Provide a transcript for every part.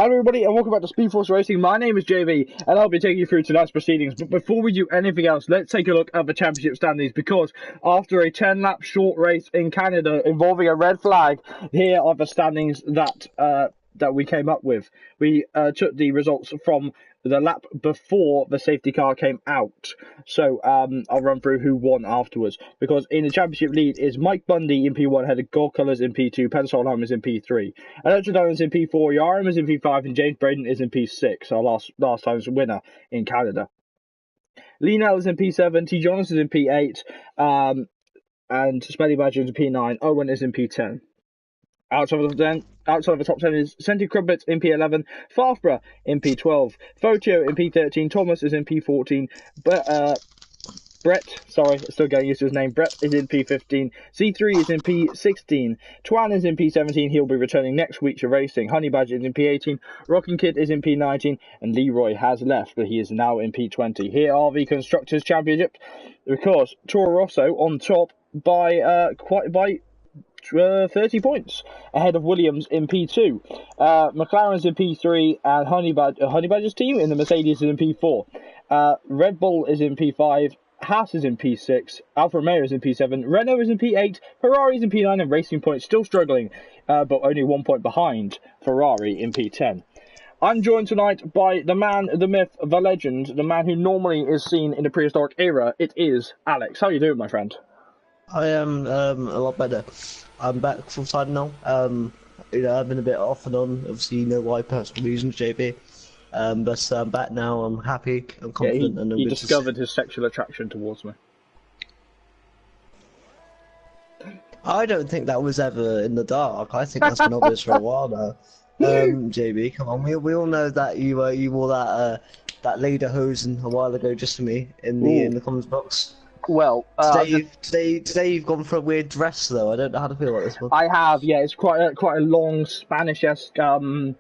Hello everybody and welcome back to SpeedForce Racing. My name is JV and I'll be taking you through tonight's proceedings. But before we do anything else, let's take a look at the championship standings, because after a 10-lap short race in Canada involving a red flag, here are the standings that we came up with. We took the results from the lap before the safety car came out. So I'll run through who won afterwards, because in the championship lead is Mike Bundy in P1, ahead of Gold Colours in P2, Pensolheim is in P3, Electro Diamonds in P4, Yaram is in P5, and James Braden is in P6, our last time's winner in Canada. Lee Nell is in P7, T. Jonas is in P8, and Smelly Badger is in P9, Owen is in P10. Outside of the top 10 is Senti Crumpets in P11, Farfborough in P12, Fotio in P13, Thomas is in P14, Brett, sorry, still getting used to his name, Brett is in P15, C3 is in P16, Twan is in P17, he'll be returning next week to racing, Honey Badger is in P18, Rockin' Kid is in P19, and Leroy has left, but he is now in P20. Here are the Constructors' Championship, because Toro Rosso on top by 30 points, ahead of Williams in P2. McLaren's in P3, and Honey Badger's team in the Mercedes is in P4. Red Bull is in P5, Haas is in P6, Alfa Romeo is in P7, Renault is in P8, Ferrari is in P9, and Racing Point still struggling, but only 1 point behind Ferrari in P10. I'm joined tonight by the man, the myth, the legend, the man who normally is seen in the prehistoric era. It is Alex. How are you doing, my friend? I am a lot better. I'm back full time now. I've been a bit off and on, obviously, why, personal reasons, JB. But I'm back now. I'm happy. I'm confident. Yeah, he discovered his sexual attraction towards me. I don't think that was ever in the dark. I think that's been obvious for a while now. JB, come on. We all know that you wore that lederhosen a while ago just for me in the comments box. Well, today you've gone for a weird dress though. I don't know how to feel about this one. I have, yeah. It's quite a long Spanish-esque. How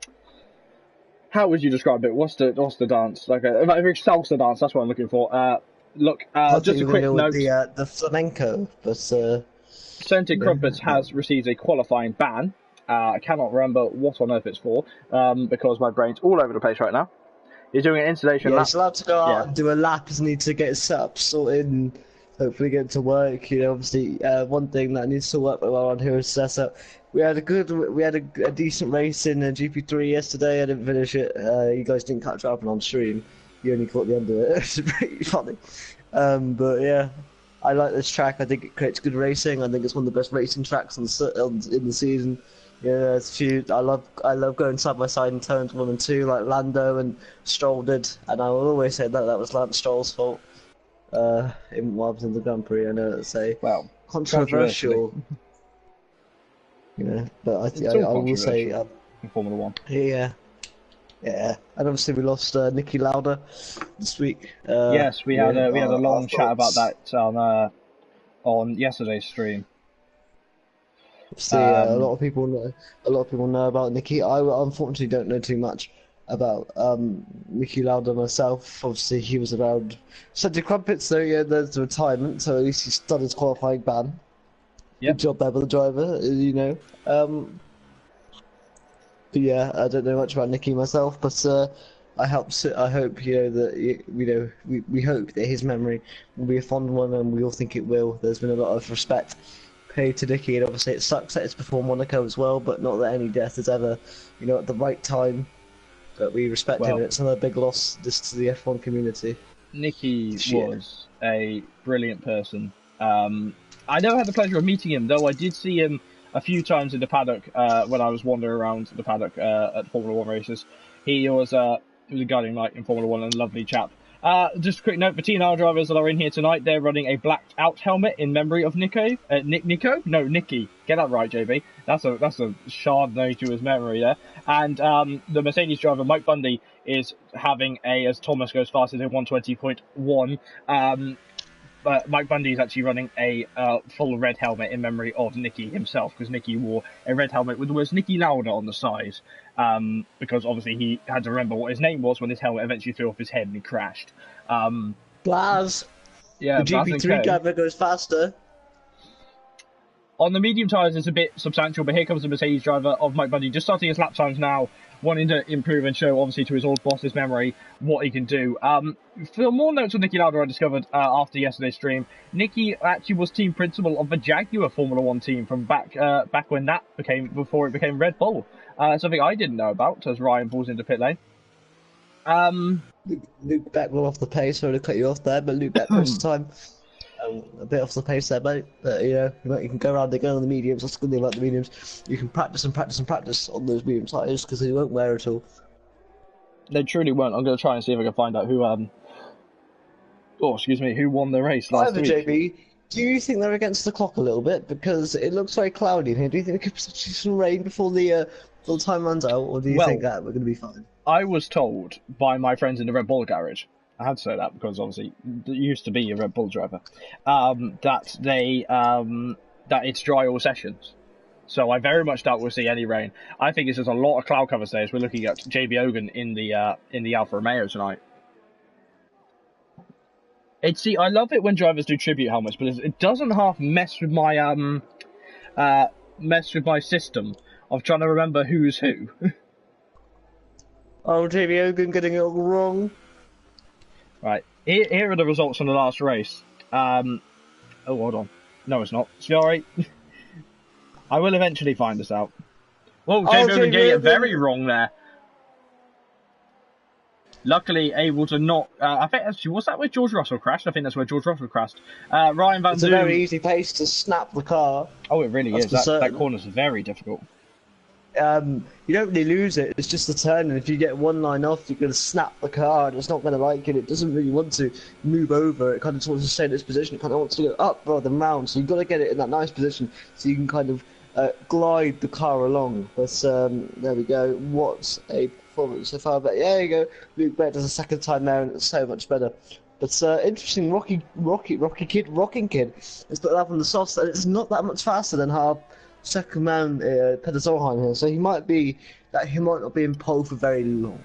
would you describe it? What's the dance? Like a salsa dance. That's what I'm looking for. Look, just a quick note. The flamenco, but Scented Crumpets has received a qualifying ban. I cannot remember what on earth it's for, because my brain's all over the place right now. He's doing an installation lap. He's allowed to go out and do a lap, isn't he, to get his setup sorted and hopefully get to work. Obviously, one thing that needs to work well on here is setup. We had a decent race in Gp2 yesterday. I didn't finish it. You guys didn't catch up on stream. You only caught the end of it. It's pretty funny. But yeah, I like this track. I think it creates good racing. I think it's one of the best racing tracks in the season. Yeah, there's a few. I love going side by side in turns 1 and 2, like Lando and Stroll did, and I will always say that was Lance Stroll's fault. In what happens in the Grand Prix, I know to say. Well, controversial. But I will say in Formula One. Yeah, and obviously we lost Niki Lauda this week. Yes, we had a long chat about that on yesterday's stream. See, a lot of people know about Niki. I unfortunately don't know too much about Niki Lauda myself. Obviously, he was around Scented Crumpets, so yeah, there's the retirement. So at least he's done his qualifying ban. Yep. Good job there with the driver, But yeah, I don't know much about Niki myself, but I hope that we hope that his memory will be a fond one, and we all think it will. There's been a lot of respect paid to Niki, and obviously it sucks that it's before Monaco as well, but not that any death is ever, at the right time. But we respect him, and it's another big loss just to the F1 community. Niki was a brilliant person. I never had the pleasure of meeting him, though I did see him a few times in the paddock when I was wandering around the paddock at Formula 1 races. He was a guiding light in Formula 1 and a lovely chap. Just a quick note, the TNR drivers that are in here tonight, they're running a blacked out helmet in memory of Niki. Get that right, JB. That's a shard nose to his memory there. And the Mercedes driver, Mike Bundy, is having as Thomas goes fast as a 120.1. But Mike Bundy is actually running a full red helmet in memory of Niki himself, because Niki wore a red helmet with the words Niki Lauda on the side, because obviously he had to remember what his name was when his helmet eventually flew off his head and he crashed. Blaz! Yeah, the GP3 driver goes faster. On the medium tyres, it's a bit substantial, but here comes the Mercedes driver of Mike Bundy, just starting his lap times now, wanting to improve and show, obviously, to his old boss's memory what he can do. For more notes on Niki Lauda, I discovered after yesterday's stream, Niki actually was team principal of the Jaguar Formula One team from back when that before it became Red Bull. Something I didn't know about as Ryan pulls into pit lane. Luke Beck will off the pace. Sorry to cut you off there, but Luke Beck most of the time. A bit off the pace there, mate. But you can go around again on the mediums. That's the good thing about the mediums. You can practice and practice and practice on those medium tyres because they won't wear at all. They truly won't. I'm going to try and see if I can find out who who won the race last week. JB, do you think they're against the clock a little bit because it looks very cloudy in here? Do you think we could see some rain before the time runs out, or do you think that we're going to be fine? I was told by my friends in the Red Bull garage. I had to say that because obviously it used to be a Red Bull driver. That it's dry all sessions, so I very much doubt we'll see any rain. I think it's just a lot of cloud cover today as we're looking at JB Ogan in the Alfa Romeo tonight. I love it when drivers do tribute helmets, but it doesn't half mess with my system of trying to remember who's who. Oh, JB Ogan getting it all wrong. Right, here are the results from the last race. Oh, hold on. No, it's not. Sorry. I will eventually find this out. Whoa, JB Ogan getting it very wrong there. Luckily, able to not... I think actually, was that where George Russell crashed? I think that's where George Russell crashed. Ryan Van Doom... It's a very easy pace to snap the car. Oh, it really is. That corner's very difficult. You don't really lose it, it's just the turn, and if you get one line off, you're going to snap the car, and it's not going to like it. It doesn't really want to move over, it kind of just wants to stay in its position, it kind of wants to go up rather than round, so you've got to get it in that nice position so you can kind of glide the car along. But there we go, what a performance so far. But there you go, Luke Beck does a second time there, and it's so much better. But interesting, Rocking Kid has put that on the softs, and it's not that much faster than our second man Peter Solheim here, so he might not be in pole for very long.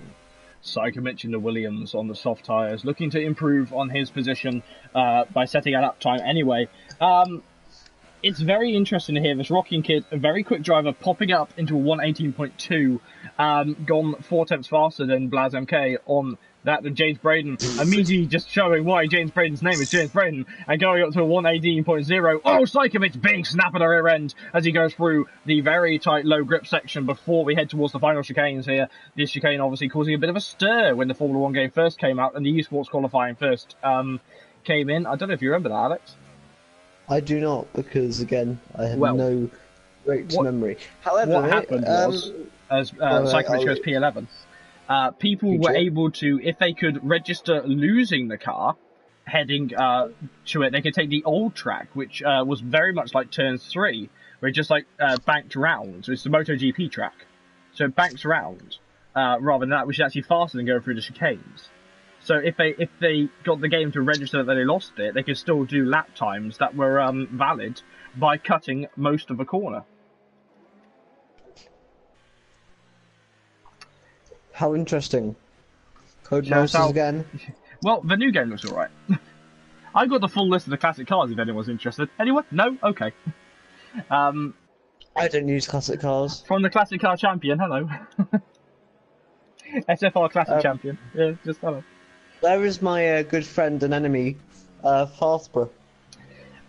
So I can mention the Williams on the soft tyres, looking to improve on his position by setting a lap time anyway. It's very interesting to hear this Rocking Kid, a very quick driver, popping up into a 118.2, gone 4 tenths faster than Blaz MK on that than James Braden, immediately just showing why James Braden's name is James Braden, and going up to a 118.0. Oh, Psychovic being snapped at the rear end as he goes through the very tight low grip section before we head towards the final chicanes here. This chicane obviously causing a bit of a stir when the Formula 1 game first came out and the esports qualifying first came in. I don't know if you remember that, Alex. I do not, because again, I have no great memory. However, what happened was, as Psychovic goes P11, people were able to, if they could register losing the car, heading to it, they could take the old track, which was very much like turn 3, where it just banked round. So it's the MotoGP track. So it banks round, rather than that, which is actually faster than going through the chicanes. So if they got the game to register that they lost it, they could still do lap times that were valid by cutting most of a corner. How interesting. Codemasters again. Well, the new game looks alright. I got the full list of the classic cars if anyone's interested. Anyone? No? Okay. I don't use classic cars. From the Classic Car Champion, hello. SFR Classic Champion. Yeah, just hello. There is my good friend and enemy, Farthborough.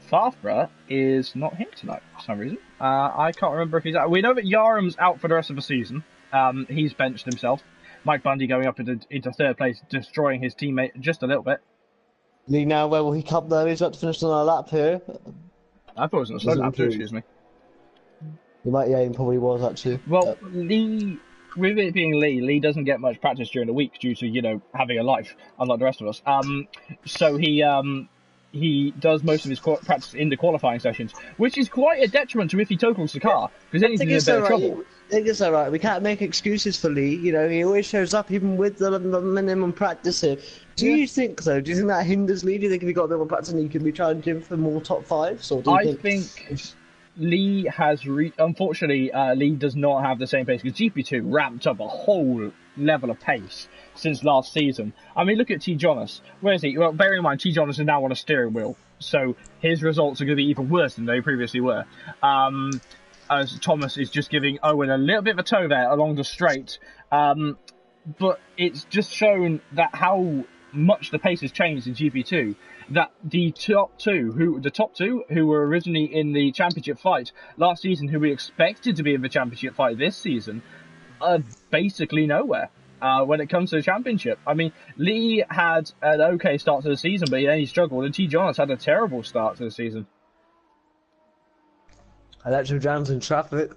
Farthborough is not here tonight for some reason. I can't remember if he's out. We know that Yaram's out for the rest of the season. He's benched himself. Mike Bundy going up into third place, destroying his teammate just a little bit. Lee, now where will he come though? He's about to finish on our lap here. I thought it was on a slow lap too, excuse me. He probably was actually. Well, Lee, with it being Lee doesn't get much practice during the week due to, having a life, unlike the rest of us. So he does most of his practice in the qualifying sessions, which is quite a detriment to if he totals the car, because then he's in a bit of trouble. I think it's alright. We can't make excuses for Lee. He always shows up even with the minimum practice here. Do you think so? Do you think that hinders Lee? Do you think if he got a bit more practice and he could be challenging for more top 5s? Or do you think Lee has unfortunately Lee does not have the same pace because GP2 ramped up a whole level of pace since last season. I mean, look at T. Jonas. Where is he? Well, bear in mind T. Jonas is now on a steering wheel, so his results are going to be even worse than they previously were. As Thomas is just giving Owen a little bit of a tow there along the straight, but it's just shown that how much the pace has changed in GP2. That the top two who were originally in the championship fight last season, who we expected to be in the championship fight this season, are basically nowhere when it comes to the championship. I mean, Lee had an okay start to the season, but then he struggled, and T. Jonas had a terrible start to the season. Electro jams in traffic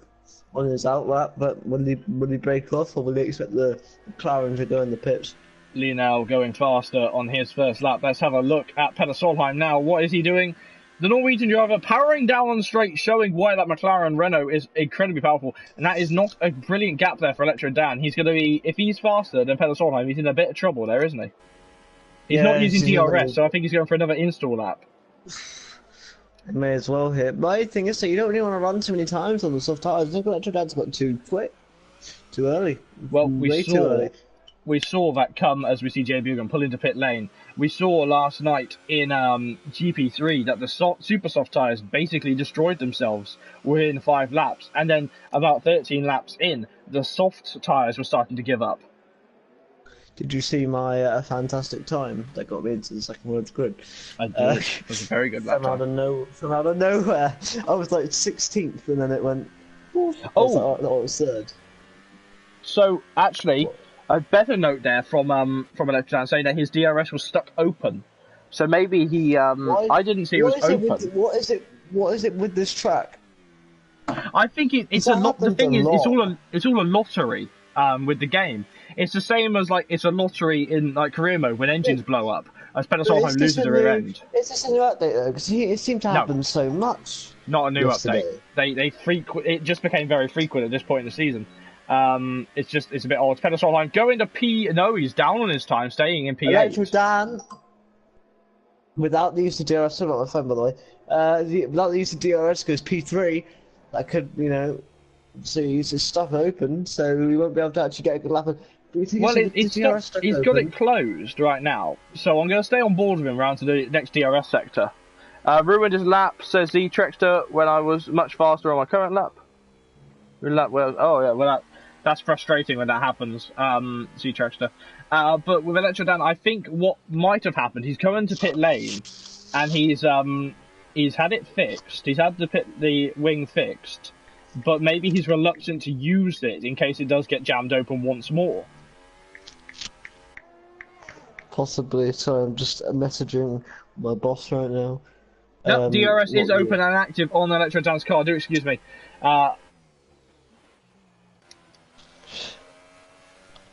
on his outlap, but will he break off, or will he expect the McLaren to go in the pits? Lee now going faster on his first lap. Let's have a look at Petter Solheim now. What is he doing? The Norwegian driver powering down on the straight, showing why that McLaren Renault is incredibly powerful. And that is not a brilliant gap there for Electro Dan. He's going to be, if he's faster than Petter Solheim, he's in a bit of trouble there, isn't he? He's not using DRS, so I think he's going for another install lap. May as well hit. My thing is that you don't really want to run too many times on the soft tyres. I think Electro Dan's got too quick. Too early. Well, we saw that come as we see Jay Bugan pull into pit lane. We saw last night in GP3 that the super soft tyres basically destroyed themselves within 5 laps. And then about 13 laps in, the soft tyres were starting to give up. Did you see my fantastic time that got me into the second world's grid? I did. It was a very good lap time. From out of nowhere. I was like 16th and then it went... Oh! That was third. So, actually... A better note there from Electro saying that his DRS was stuck open, so maybe he I didn't see it was open. What is it with this track? I think it's a lot. The thing is, it's all a lottery with the game. It's the same as like it's a lottery in like career mode when engines blow up. As Petter Solheim loses the rear end. Is this a new update though? Because it seemed to happen so much. Not a new update. It just became very frequent at this point in the season. It's a bit odd. Petter Solheim going to P. No, he's down on his time, staying in P8. Electro Dan, without the use of DRS, still not my phone by the way. Without the use of DRS goes P3. That could, so he's his stuff open, so we won't be able to actually get a good lap. He's got it closed right now, so I'm going to stay on board with him around to the next DRS sector. Ruined his lap, says the Trexter, when I was much faster on my current lap. That's frustrating when that happens, Z-Trexter. But with Electro Dan, I think what might have happened, he's come into pit lane, and he's had it fixed. He's had the wing fixed, but maybe he's reluctant to use it in case it does get jammed open once more. Possibly. Sorry, I'm just messaging my boss right now. No, DRS is open and active on Electro Dan's car. Do excuse me.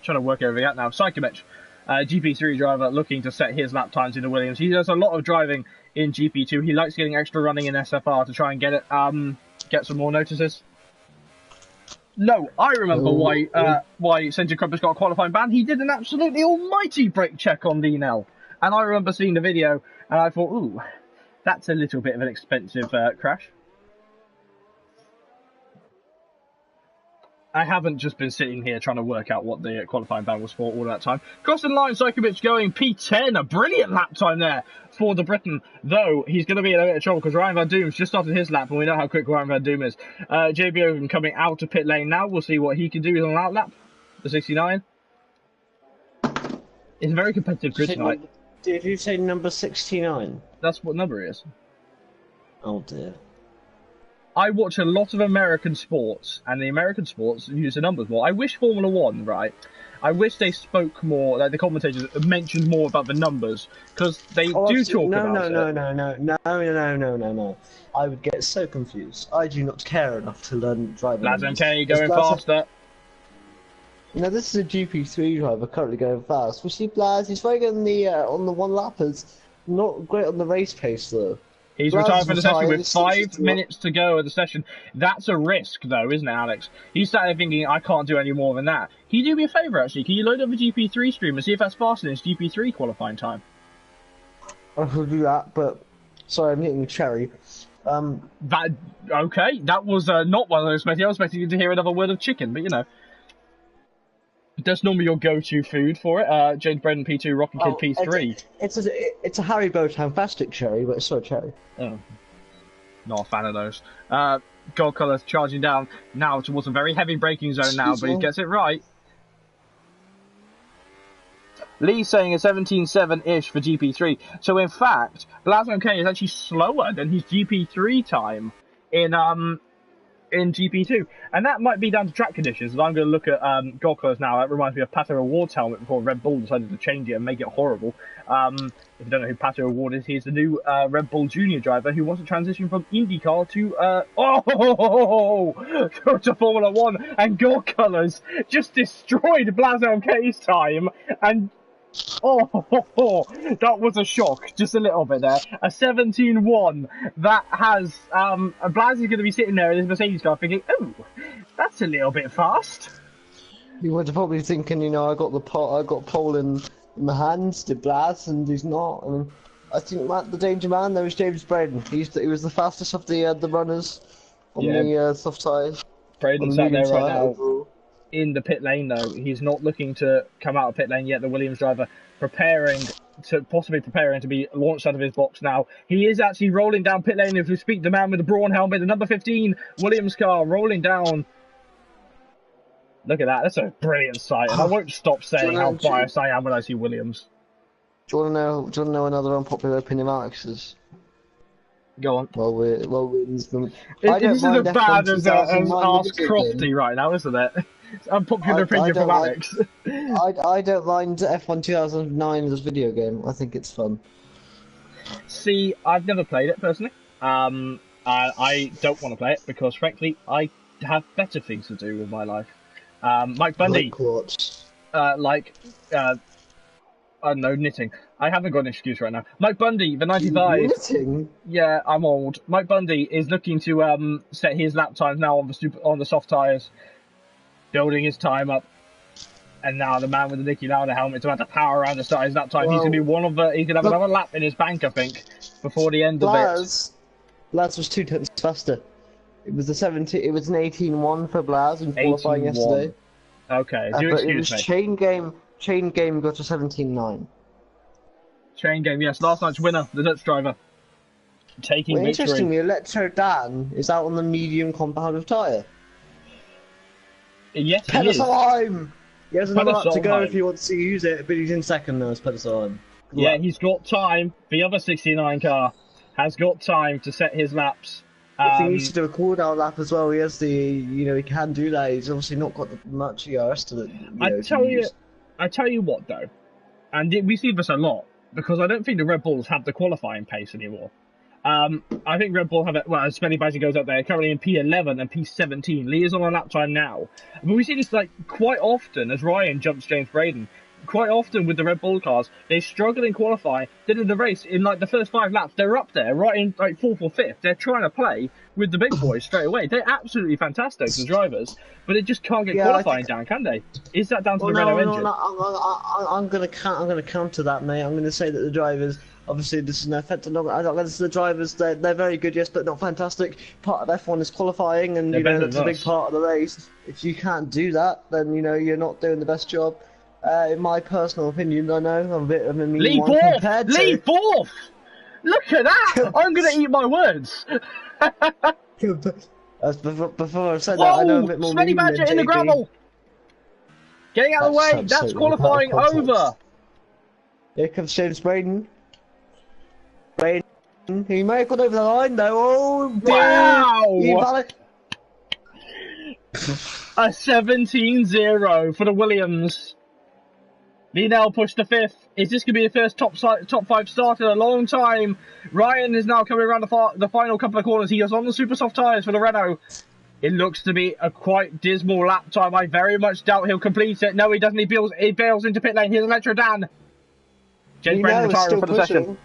Trying to work everything out now. Psychomech, GP3 driver, looking to set his lap times into Williams. He does a lot of driving in GP2. He likes getting extra running in SFR to try and get some more notices. No, I remember why Century Crumpus got a qualifying ban. He did an absolutely almighty brake check on Nell, and I remember seeing the video, and I thought, ooh, that's a little bit of an expensive crash. I haven't just been sitting here trying to work out what the qualifying ban was for all that time. Crossing the line, Psychomich going P10, a brilliant lap time there for the Briton, though he's going to be in a bit of trouble because Ryan Van Doom's just started his lap, and we know how quick Ryan Van Doom is. JB coming out of pit lane now. We'll see what he can do on that lap. The 69. It's a very competitive grid tonight. Did you say number 69? That's what number it is. Oh dear. I watch a lot of American sports, and the American sports use the numbers more. I wish Formula One, right? I wish they spoke more, like the commentators mentioned more about the numbers, because they do talk about it. No. I would get so confused. I do not care enough to learn driving. Laz MK going faster. This is a GP3 driver currently going fast. We see Blaz, he's very good on the one-lappers. Not great on the race pace, though. He's retired for the session with 5 minutes to go of the session. That's a risk, though, isn't it, Alex? He's sat there thinking, I can't do any more than that. Can you do me a favour, actually? Can you load up a GP3 stream and see if that's faster than his GP3 qualifying time? I will do that, but... Sorry, I'm hitting cherry. That okay? That was not what I was expecting. I was expecting to hear another word of chicken, but you know, that's normally your go-to food for it. James Braden P2, Rocket Kid P3. It's a Haribo Fantastic cherry, but it's still a cherry. Oh, not a fan of those. Gold Colours charging down now towards a very heavy braking zone now, but he gets it right. Lee's saying a 17.7-ish for GP3. So in fact, Blasman K is actually slower than his GP3 time in GP2. And that might be down to track conditions. I'm going to look at Gold Colours now. That reminds me of Pato Award's helmet before Red Bull decided to change it and make it horrible. If you don't know who Pato Award is, he's the new Red Bull Junior driver who wants to transition from IndyCar to to Formula 1. And Gold Colours just destroyed Blasman K's time and that was a shock, just a little bit there. A 17.1 that has Blaz is going to be sitting there in his Mercedes car thinking, oh, that's a little bit fast. You were probably thinking, you know, I got pole in my hands to Blaz, and he's not. And I think the danger man there was James Braden. He was the fastest of the runners on the soft tyres. Braden's out there right now. Overall. In the pit lane though, he's not looking to come out of pit lane yet. The Williams driver possibly preparing to be launched out of his box now. He is actually rolling down pit lane as we speak. The man with the Brawn helmet, the number 15 Williams car, rolling down. Look at that, that's a brilliant sight. And I won't stop saying how biased I am when I see Williams. Do you want to know another unpopular opinion of Alex's? Go on. This isn't as bad as Ask Crofty right now, isn't it? It's unpopular opinion from Alex. I don't mind F1 2009 as a video game. I think it's fun. See, I've never played it personally. I don't want to play it because, frankly, I have better things to do with my life. Mike Bundy, I don't know, knitting. I haven't got an excuse right now. Mike Bundy, the 95. Knitting? Yeah, I'm old. Mike Bundy is looking to set his lap times now on the soft tyres, building his time up. And now the man with the Niki Lauda helmet's about to power around to start his lap time. He's gonna be he's gonna have another lap in his bank, I think, before the end of it. Blaz was 2 tenths faster. It was an 18.1 for Blaz in qualifying yesterday. Okay, do but excuse it was me. Chain game got to 17.9. Chain game, yes. Last night's winner, the Dutch driver, taking victory. Interestingly, Electro Dan is out on the medium compound tyre. Yes, he Pedal is. Time! He has another lap to go if he wants to use it, but he's in second now as Pedal Time. Yeah, he's got time. The other 69 car has got time to set his laps. If he needs to do a cooldown lap as well, he has he can do that. He's obviously not got much ERS to I tell you what though, and we see this a lot, because I don't think the Red Bulls have the qualifying pace anymore. I think Red Bull have it, well, as Spenny Bazzi goes up there, currently in P11 and P17. Lee is on a lap time now. But we see this quite often as Ryan jumps James Braden. Quite often with the Red Bull cars, they struggle in qualifying. Then in the race, in the first 5 laps, they're up there, right in 4th or 5th. They're trying to play with the big boys straight away. They're absolutely fantastic as drivers, but they just can't get qualifying down, can they? Is that down to the Renault engine? I'm gonna counter that, mate. I'm gonna say that the drivers, obviously this is no offense. I'm not gonna say the drivers. They're very good, yes, but not fantastic. Part of F1 is qualifying, and it's a big part of the race. If you can't do that, then you're not doing the best job. In my personal opinion, I know I'm a bit of a mean one compared to... Leave fourth! Look at that! I'm gonna eat my words! Before I said that, I know a bit more Spenny Badger in the gravel! Getting out of the way, that's qualifying over! Here comes James Braden. He may have gone over the line though. Oh, wow! A 17-0 for the Williams. Linnell pushed to 5th. Is this going to be the first top 5 start in a long time? Ryan is now coming around the final couple of corners. He is on the super soft tyres for the Renault. It looks to be a quite dismal lap time. I very much doubt he'll complete it. No, he doesn't. He bails into pit lane. Here's Electro Dan. James Brandon retiring for the session.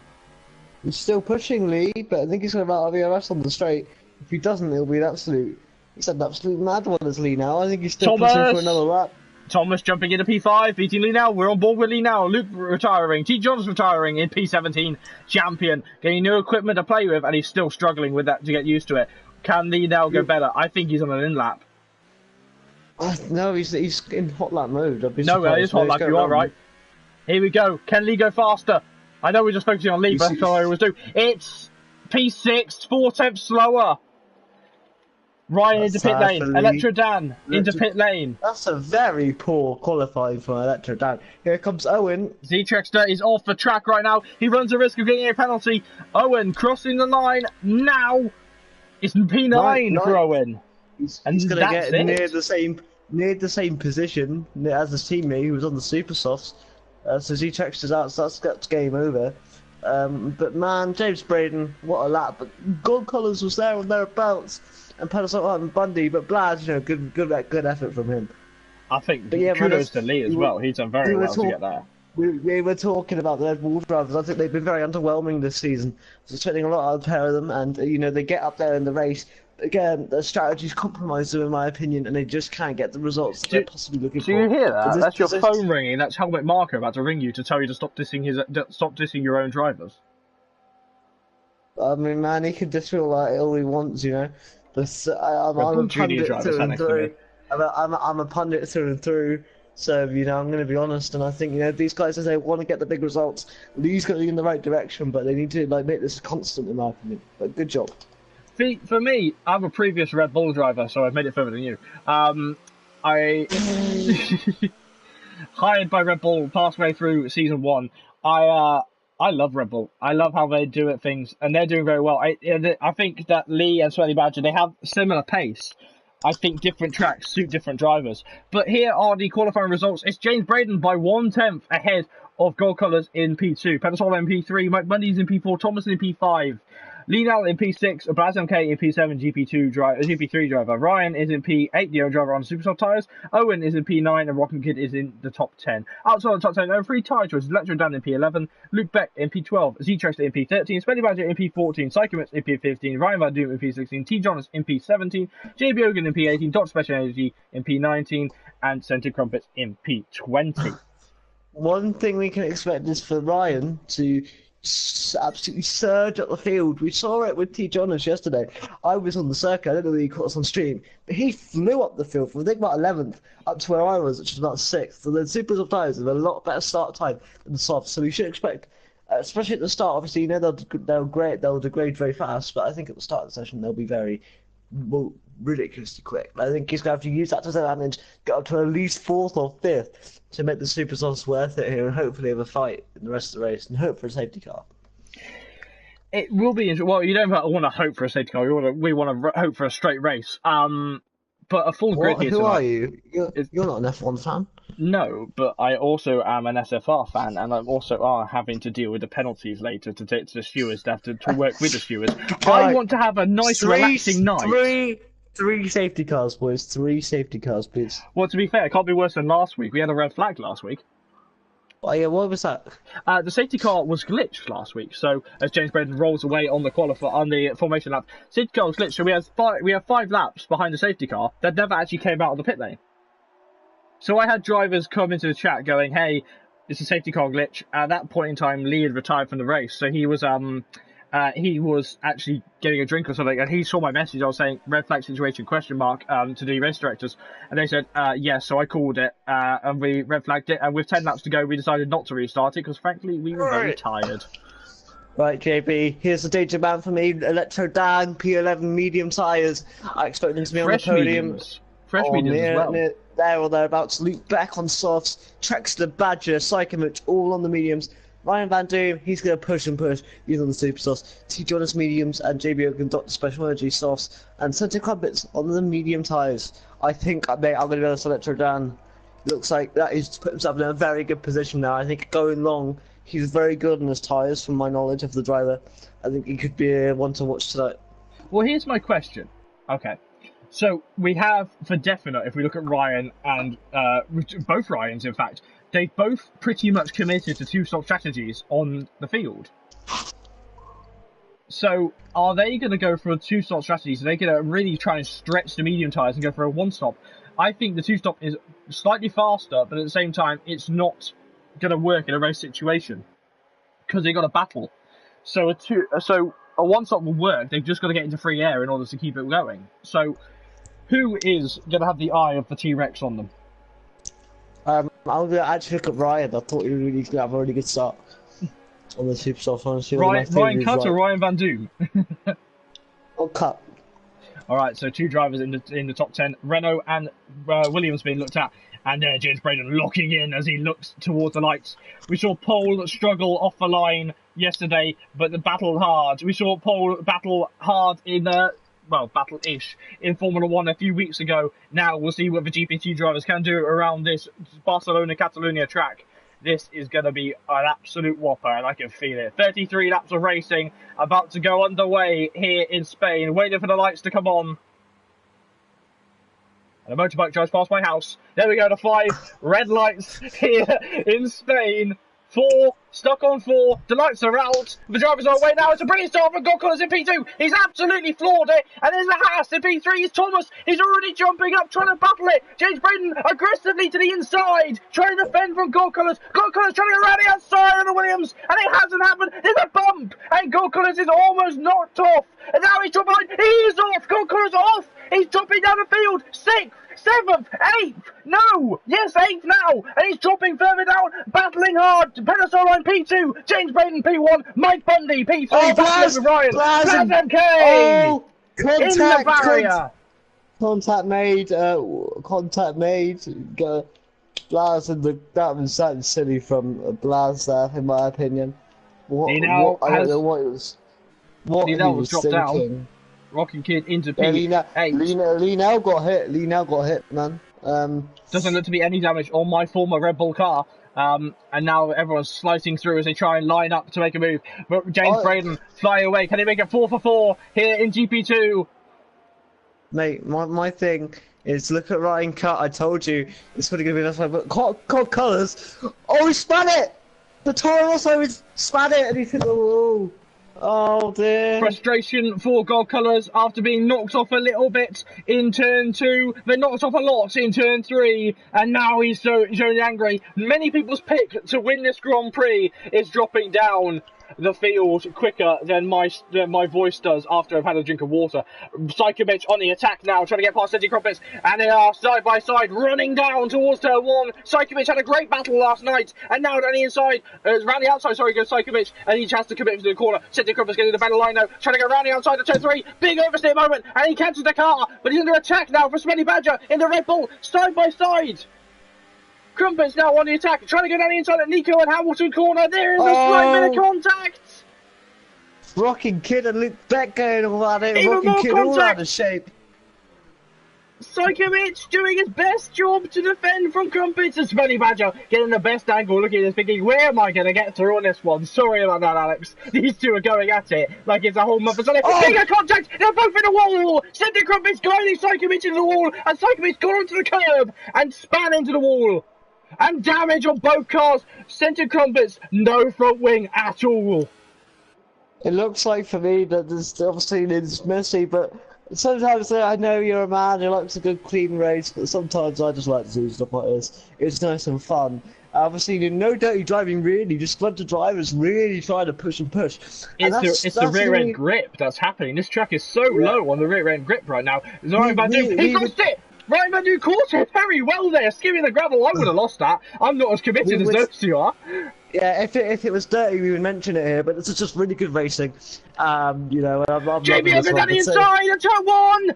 He's still pushing Lee, but I think he's going to run out of ERS on the straight. If he doesn't, he'll be an absolute... He's an absolute mad one as Lee now. I think he's still pushing for another lap. Thomas jumping into P5, beating Lee now. We're on board with Lee now. Luke retiring. T. John's retiring in P17. Champion. Getting new equipment to play with, and he's still struggling with that to get used to it. Can Lee now go better? I think he's on an in-lap. No, he's in hot lap mode. No, it is hot lap. You are right. Here we go. Can Lee go faster? I know we're just focusing on Lee, but that's all I always do. It's P6, 4/10 slower. Ryan into pit lane. Electro Dan into pit lane. That's a very poor qualifying for Electro Dan. Here comes Owen. Z-Trexter is off the track right now. He runs the risk of getting a penalty. Owen crossing the line now. It's P9 for Owen. He's going to get near the same position as his teammate who was on the Super Softs. So Z-Trexter's out, so that's game over. But man, James Braden, what a lap. But Gold Collars was there and thereabouts. And Pedal and Bundy, but Blaz, you know, good effort from him. I think kudos to Lee as well. He's done very well to get there. We were talking about the Red Bull drivers. I think they've been very underwhelming this season. I was expecting a lot out of a pair of them, and you know they get up there in the race. Again, the strategy's compromised them, in my opinion, and they just can't get the results they're possibly looking for. Do you hear that? That's your phone ringing. That's Helmet Marco about to ring you to tell you to stop dissing your own drivers. I mean, man, he can diss me all he wants, you know. But I'm a pundit through and through. I'm a pundit through and through. So, you know, I'm going to be honest, and I think, you know, these guys, as they want to get the big results, Lee's going in the right direction, but they need to, like, make this constant, in my opinion. But good job. For me, I'm a previous Red Bull driver, so I've made it further than you. I hired by Red Bull halfway through season 1. I love Red Bull. I love how they do things, and they're doing very well. I think that Lee and Sweaty Badger, they have similar pace. I think different tracks suit different drivers. But here are the qualifying results. It's James Braden by 1/10 ahead of Gold Colours in P2. Pedasol in P3, Mike Bundy's in P4, Thomas in P5. Lee Nell in P6, Blaz MK in P7, GP3 driver. Ryan is in P8, the own driver on Supersoft tyres. Owen is in P9, and Rockin' Kid is in the top 10. Outside of the top 10, there are 3 tyre choices. Electro Dan in P11, Luke Beck in P12, Z-Trexter in P13, Spenny Badger in P14, Psychomits in P15, Ryan Van Doom in P16, T. Jonas in P17, JB Ogan in P18, Dot Special Energy in P19, and Scented Crumpets in P20. One thing we can expect is for Ryan to absolutely surge up the field. We saw it with T. Jonas yesterday. I was on the circuit. I don't know whether he caught us on stream, but he flew up the field from I think about 11th up to where I was, which was about 6th. So the super soft tyres have a lot better start time than the soft. So we should expect, especially at the start. Obviously, you know they'll degrade very fast, but I think at the start of the session they'll be very ridiculously quick. I think he's going to have to use that to his advantage, get up to at least 4th or 5th to make the super softs worth it here, and hopefully have a fight in the rest of the race and hope for a safety car. It will be interesting. Well, you don't want to hope for a safety car. We want to hope for a straight race. But a full grid here tonight. Who are you? You're not an F1 fan. No, but I also am an SFR fan, and I'm also having to deal with the penalties later to take to the stewards to have to work with the stewards. I want to have a nice, relaxing night. Three safety cars, boys. 3 safety cars, please. Well, to be fair, it can't be worse than last week. We had a red flag last week. Oh yeah, what was that? The safety car was glitched last week. So as James Braden rolls away on the formation lap, safety car was glitched. So we have 5 laps behind the safety car that never actually came out of the pit lane. So I had drivers come into the chat going, "Hey, it's a safety car glitch." At that point in time, Lee had retired from the race, so he was actually getting a drink or something, and he saw my message. I was saying red flag situation ? To the race directors, and they said yes. So I called it, and we red flagged it. And with 10 laps to go, we decided not to restart it because frankly we were very tired. Right, JB, here's the danger man for me. Electro Dan, P11 medium tyres. I expect them to be on the podium. Fresh mediums as well. There or thereabouts. Luke Beck on softs, Trexter, Badger, Psychomich, all on the mediums. Ryan Van Doom, he's going to push and push. He's on the super softs. T. Jonas mediums and JB Ogan Dr. Special Energy softs. And Scented Crumpets on the medium tyres. I think, mate, I'm going to be able to Electro Dan. Looks like that he's put himself in a very good position now. I think going long, he's very good on his tyres, from my knowledge of the driver. I think he could be one to watch tonight. Well, here's my question. Okay. So we have, for definite, if we look at Ryan and both Ryans, in fact, they both pretty much committed to 2-stop strategies on the field. So are they going to go for a two-stop strategy? So they're going to really try and stretch the medium tyres and go for a one-stop? I think the two-stop is slightly faster, but at the same time, it's not going to work in a race situation because they got to battle. So a one-stop will work. They've just got to get into free air in order to keep it going. So who is going to have the eye of the T-Rex on them? I'm going to actually look at Ryan. I thought he was really going to have a really good start on the Superstars. Honestly, Ryan Cutt or Ryan Van Doom? Oh, Cutt. All right, so two drivers in the top 10. Renault and Williams being looked at. And James Braden locking in as he looks towards the lights. We saw Pole struggle off the line yesterday, but the battled hard. We saw Pole battle hard in battle-ish in Formula 1 a few weeks ago. Now we'll see what the Gp2 drivers can do around this Barcelona-Catalunya track. This is going to be an absolute whopper, and I can feel it. 33 laps of racing about to go underway here in Spain, waiting for the lights to come on. And a motorbike drives past my house. There we go, the 5 red lights here in Spain. 4, stuck on 4. The lights are out. The drivers are away now. It's a brilliant start from Gokulas in P2. He's absolutely floored it. And there's a Haas in P3. It's Thomas. He's already jumping up, trying to battle it. James Braden aggressively to the inside, trying to defend from Gokulas. Gokulas trying to go around the outside of the Williams. And it hasn't happened. There's a bump. And Gokulas is almost knocked off. And now he's dropping behind. He's off. Gokulas off. He's dropping down the field. 6th. 7th, 8th, no, yes, 8th now, and he's dropping further down, battling hard, pedestal line P2, James Braden P1, Mike Bundy P3, battling with Ryan, Blaz MK, in the barrier. Contact made, Blaz, and that was something silly from Blaz there, in my opinion. I don't know what it was. What he was dropped thinking. Down. Rocking Kid into P8. Lee now got hit. Lee now got hit, man. Doesn't look to be any damage on my former Red Bull car. And now everyone's slicing through as they try and line up to make a move. But James Braden flying away. Can he make it 4 for 4 here in GP2? Mate, my thing is look at Ryan Cutt. I told you it's probably going to be this way. But COD Colours. Oh, he spat it! The Toro also spat it and he said, oh dear. Frustration for Gold Colours after being knocked off a little bit in turn 2. They knocked off a lot in turn 3, and now he's showing angry. Many people's pick to win this Grand Prix is dropping down the field quicker than my voice does after I've had a drink of water. Psychovic on the attack now, trying to get past Eddie Crumpets, and they are side by side running down towards turn 1. Psychovic had a great battle last night, and now down the inside, around the outside, goes Psychovic, and he has to commit to the corner. Eddie Crumpets getting the better line now, trying to go around the outside of turn 3. Big oversteer moment, and he catches the car, but he's under attack now from Smelly Badger in the Red Bull, side by side. Crumpets now on the attack, trying to go down the inside at Nico and Hamilton corner. There is a slight bit of contact. Rocking Kid and Luke Beck going all at it. Rocking Kid all out of shape. Psychovic doing his best job to defend from Crumpets, and Smelly Badger getting the best angle, looking at this thinking, where am I going to get through on this one? Sorry about that, Alex. These two are going at it like it's a whole month. Bigger contact, they're both in the wall. Sending Crumpets guiding Psychovic into the wall, and Psychovic gone onto the curb and span into the wall. And damage on both cars. Centre Crumpets, no front wing at all. It looks like for me that there's obviously it's messy, but sometimes I know you're a man who likes a good clean race, but sometimes I just like to do stuff like this. It's nice and fun. Obviously, no dirty driving really, just let the drivers really try to push and push. It's the rear end grip that's happening. This track is so low on the rear end grip right now. He lost it! Ryan Van Doom caught it very well there, skimming the gravel. I would have lost that. I'm not as committed as those two are. Yeah, if it was dirty, we would mention it here, but this is just really good racing. You know, I'm JB over down the inside of turn 1!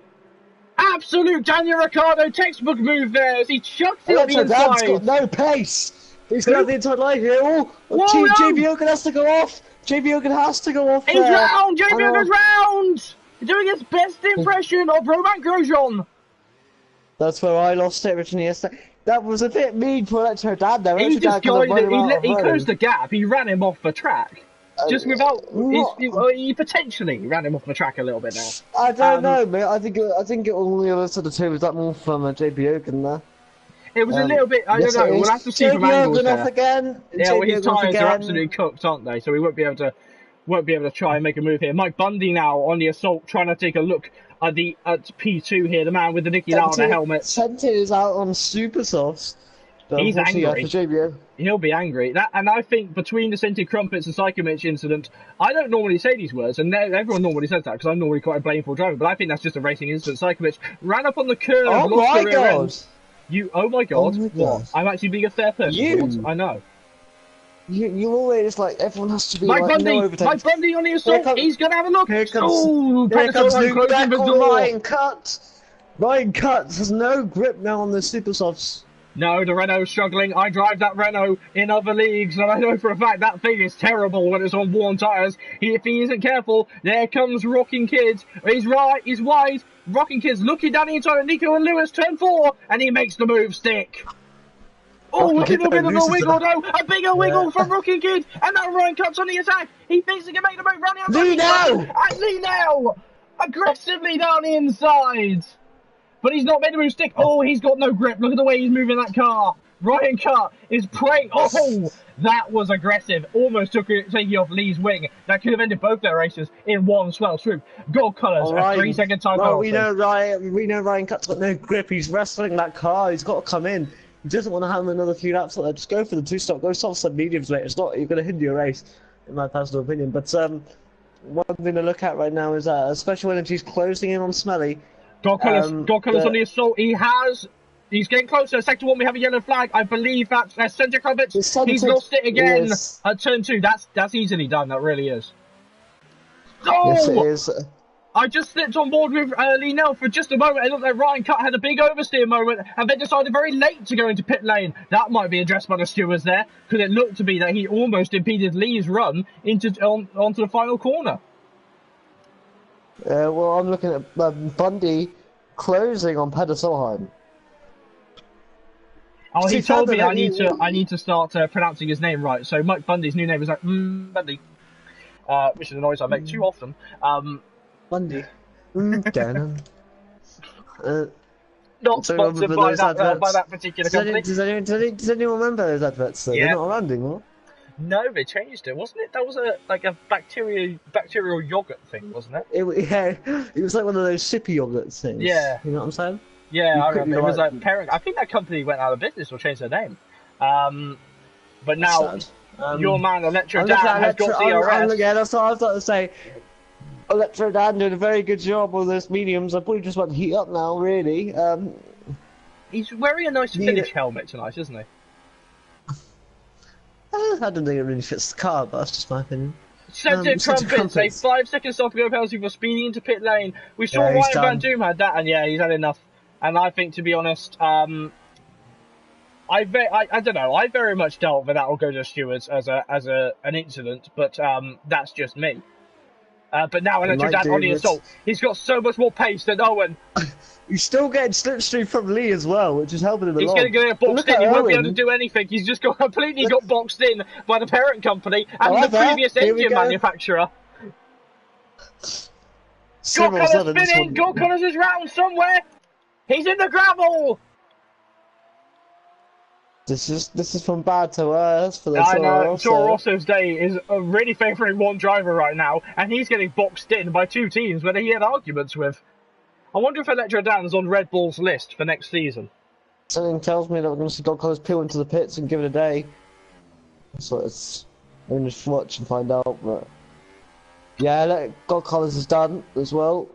Absolute Daniel Ricciardo textbook move there as he chucks it on the inside. Got no pace. He's going to have the inside line here. JB Hogan has to go off. JB Hogan has to go off. He's round. JB Hogan's round. Doing his best impression of Romain Grosjean. That's where I lost it originally yesterday. That was a bit mean for that to her dad though. He just he closed the gap. He ran him off the track. Just without, he potentially ran him off the track a little bit now. I don't know, mate. I think it only was sort of two. Was that more from JB Hogan there? It was a little bit. I don't know. We'll have to see from angles there. Off again. Yeah, well, his tyres are absolutely cooked, aren't they? So we won't be able to won't be able to try and make a move here. Mike Bundy now on the assault, trying to take a look at the P2 here, the man with the Niki Lauda helmet. Sente is out on super softs. He's angry. For He'll be angry. And I think between the Scented Crumpets and Psychomich incident, I don't normally say these words, and everyone normally says that because I'm normally quite a blameful driver, but I think that's just a racing incident. Psychomich ran up on the curb. Oh my god! Oh my god! Oh my what? God. I'm actually being a fair person. I know. You always like everyone has to be Mike like Bundy, no overtakes. Mike Bundy on the assault. He's gonna have a look. Here comes closing the door. Ryan Cutts. Ryan Cutts has no grip now on the super softs. No, the Renault's struggling. I drive that Renault in other leagues, and I know for a fact that thing is terrible when it's on worn tyres. If he isn't careful, there comes Rocking Kids. He's right, he's wide. Rocking Kids looking down the inside of Nico and Lewis, turn 4, and he makes the move stick. Oh, look at the bit of a wiggle, though. A bigger wiggle from Rocking Kids, and now Ryan Cutts on the attack. He thinks he can make the move round the outside. And Lee now, aggressively down the inside. But he's not made the move stick. Oh, he's got no grip. Look at the way he's moving that car. Ryan Cutt is praying. Oh, that was aggressive. Almost taking off Lee's wing. That could have ended both their races in one swell swoop. Gold colours, a 3-second time penalty. We know Ryan Cutt's got no grip. He's wrestling that car. He's got to come in. He doesn't want to have another few laps like that. Just go for the 2-stop. Go soft some mediums, mate. It's not. You're going to hinder your race, in my personal opinion. But one thing to look at right now is Special Energy's closing in on Smelly. God Colours on the assault. He's getting closer. Sector 1, we have a yellow flag. I believe that's Centre Crumpets. He's lost it again at turn 2. That's easily done. That really is. Oh! Yes, it is. I just slipped on board with Lee Nell for just a moment. It looked like Ryan Cutt had a big oversteer moment and then decided very late to go into pit lane. That might be addressed by the stewards there, because it looked to be that he almost impeded Lee's run onto the final corner. Well, I'm looking at Bundy closing on Peder Solheim. Oh, he told me I need to start pronouncing his name right. So Mike Bundy's new name is like Bundy, which is a noise I make too often. Bundy. Not sponsored by that particular company. Does anyone remember those adverts? Yeah. They're not around anymore. No, they changed it, wasn't it? That was a bacterial yogurt thing, wasn't it? It was like one of those sippy yogurt things. Yeah, you know what I'm saying? Yeah, I remember. It was like parent. I think that company went out of business or changed their name. But now your man Electro Dan has got DRS. That's what I was about to say. Electro Dan did a very good job with those mediums. I probably just want to heat up now, really. He's wearing a nice finish helmet tonight, isn't he? I don't think it really fits the car, but that's just my opinion. Scented Crumpets, a 5-second stop-and-go penalty for speeding into pit lane. We saw Ryan Van Doom had that, and yeah, he's had enough. And I think, to be honest, I don't know. I very much doubt that will go to the stewards as an incident, but that's just me. But now Electro Dan on the assault. He's got so much more pace than Owen. He's still getting slipstream from Lee as well, which is helping him along. He's going to get boxed in. He won't be able to do anything. He's just completely got boxed in by the parent company and the previous engine manufacturer. God Colours spinning. God Colours is round somewhere. He's in the gravel. This is from bad to worse for the I know. Toro Rosso's day is really favouring one driver right now, and he's getting boxed in by two teams where he had arguments with. I wonder if Electro Dan's on Red Bull's list for next season. Something tells me that we're going to see God Colours peel into the pits and give it a day. So we're going to just watch and find out. But yeah, God Colours is done as well.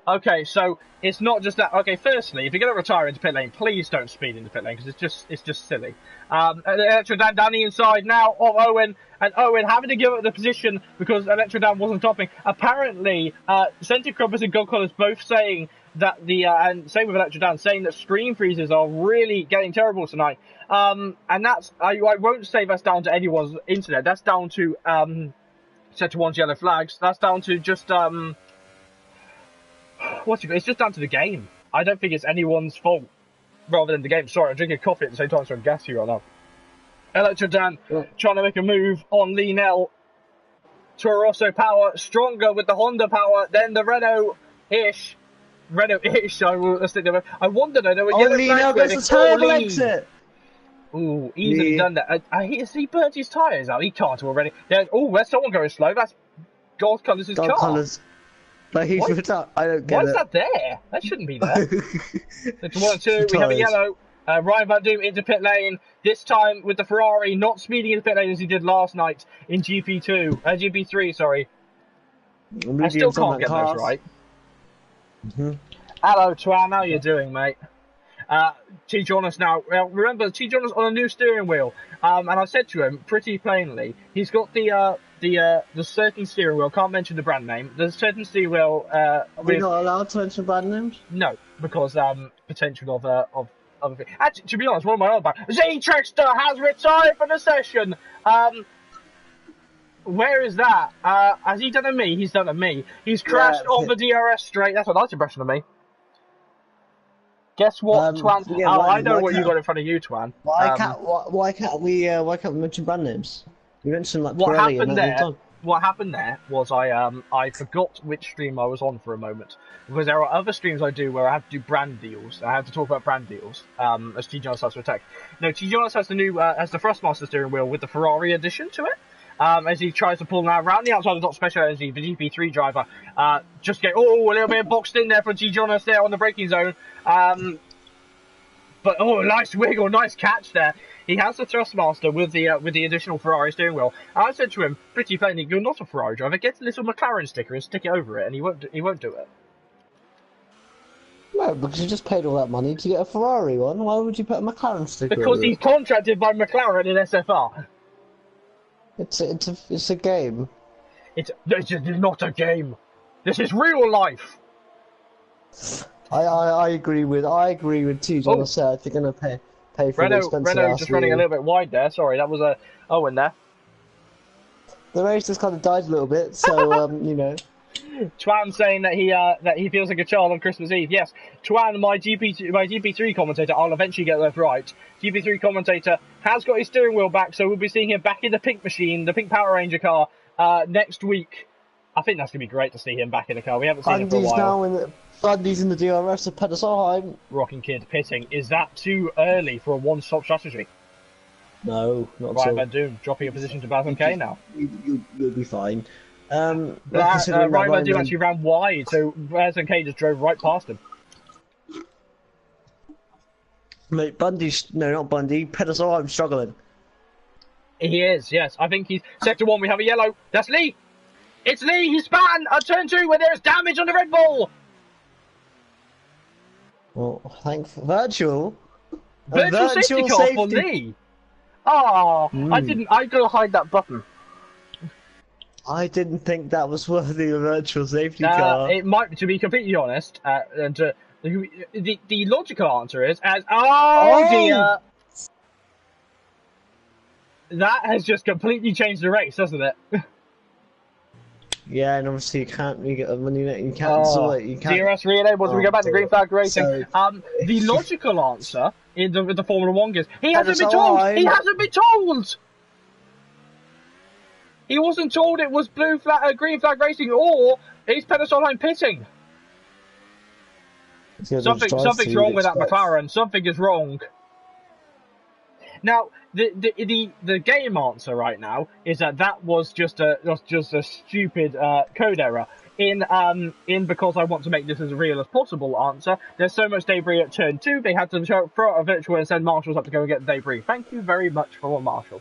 Okay, so it's not just that. Okay, firstly, if you're going to retire into pit lane, please don't speed into pit lane because it's just silly. Electro Dan down the inside now of Owen, and Owen having to give up the position because Electro Dan wasn't topping. Apparently, Scented Crumpets and God Colours both saying that and same with Electro Dan, saying that screen freezes are really getting terrible tonight. And that's I won't say that's down to anyone's internet. That's down to Sector 1's yellow flags. That's down to just it's just down to the game. I don't think it's anyone's fault rather than the game. Sorry, I'm drinking coffee at the same time, so I'm gassy right now. Electro Dan trying to make a move on Lee Nell. Toro Rosso power stronger with the Honda power than the Renault-ish. I wondered, I know a yellow Lee Nell gets a terrible exit. Ooh, easily done that. Has he burnt his tyres out? He can't already. Yeah. Oh, there's someone going slow. That's God Colours' Dog car. colours. But he's retired. I don't get Why it. is that there? That shouldn't be there. It's 1 2. We have a Tyres. yellow. Ryan Van Doom into pit lane. This time with the Ferrari, not speeding into pit lane as he did last night in GP2. GP3, sorry. I still can't get those right. Hello, Twan. How you doing, mate? T. Jonas now. Remember, T. Jonas on a new steering wheel. And I said to him pretty plainly, he's got the certain steering wheel. Can't mention the brand name. The certain steering wheel. Are we not allowed to mention brand names? No, because potential of other things. Actually, to be honest, one of my own band, Z-Trexter has retired from the session. Where is that? Has he done a me? He's done a me. He's crashed on the DRS straight. That's a nice impression of me. Guess what, Twan? Yeah, I know what you got in front of you, Twan. Why can't we mention brand names? We mentioned like what Pirelli happened and there? What happened there was I forgot which stream I was on for a moment, because there are other streams I do where I have to do brand deals. I have to talk about brand deals. As T. Jonas starts to attack. No, T. Jonas has the new has the Thrustmaster steering wheel with the Ferrari addition to it. As he tries to pull now around the outside of Dot Special Energy, the GP3 driver, just get a little bit boxed in there for T. Jonas there on the braking zone. But nice wiggle, nice catch there. He has the Thrustmaster with the additional Ferrari steering wheel. And I said to him pretty plainly, "You're not a Ferrari driver. Get a little McLaren sticker and stick it over it." And he won't do it. No, because you just paid all that money to get a Ferrari one. Why would you put a McLaren sticker? Because he's contracted by McLaren in SFR. It's a game. It's not a game. This is real life. I agree with T. Jonas. I think I'm gonna pay for the expensive Renault just running a little bit wide there. Sorry, that was a Owen there. The race just kind of died a little bit, so you know. Twan saying that he feels like a child on Christmas Eve. Yes, Twan, my GP3 commentator. I'll eventually get that right. GP3 commentator has got his steering wheel back, so we'll be seeing him back in the pink machine, the pink Power Ranger car, next week. I think that's gonna be great to see him back in the car. We haven't seen him for a while. Bundy's in the DRS of Pedersen. Rocking Kid pitting. Is that too early for a one-stop strategy? No, not Ryan Van Doom dropping a position to Batham K now. You'll be fine. Ryan Van Doom actually ran wide, so Batham K just drove right past him. Mate, not Bundy. Pedersen, I'm struggling. He is, yes. I think he's sector 1. We have a yellow. That's Lee. It's Lee. He's span at turn 2 where there's damage on the Red Bull. Well, thanks for virtual safety car for Lee. I gotta hide that button. I didn't think that was worthy of a virtual safety car. It might, to be completely honest, the logical answer is dear. That has just completely changed the race, doesn't it? Yeah, and obviously you can't cancel it. You can't. DRS re-enabled. We go back to green flag racing. The logical answer in the Formula 1 gives. He hasn't been told. He hasn't been told. He wasn't told it was green flag racing, or he's Pedersen pitting. Something's wrong with that McLaren. Something is wrong. Now, the game answer right now is that was just a stupid code error. In because I want to make this as real as possible answer. There's so much debris at turn 2, they had to throw out a virtual and send marshals up to go and get the debris. Thank you very much for marshal.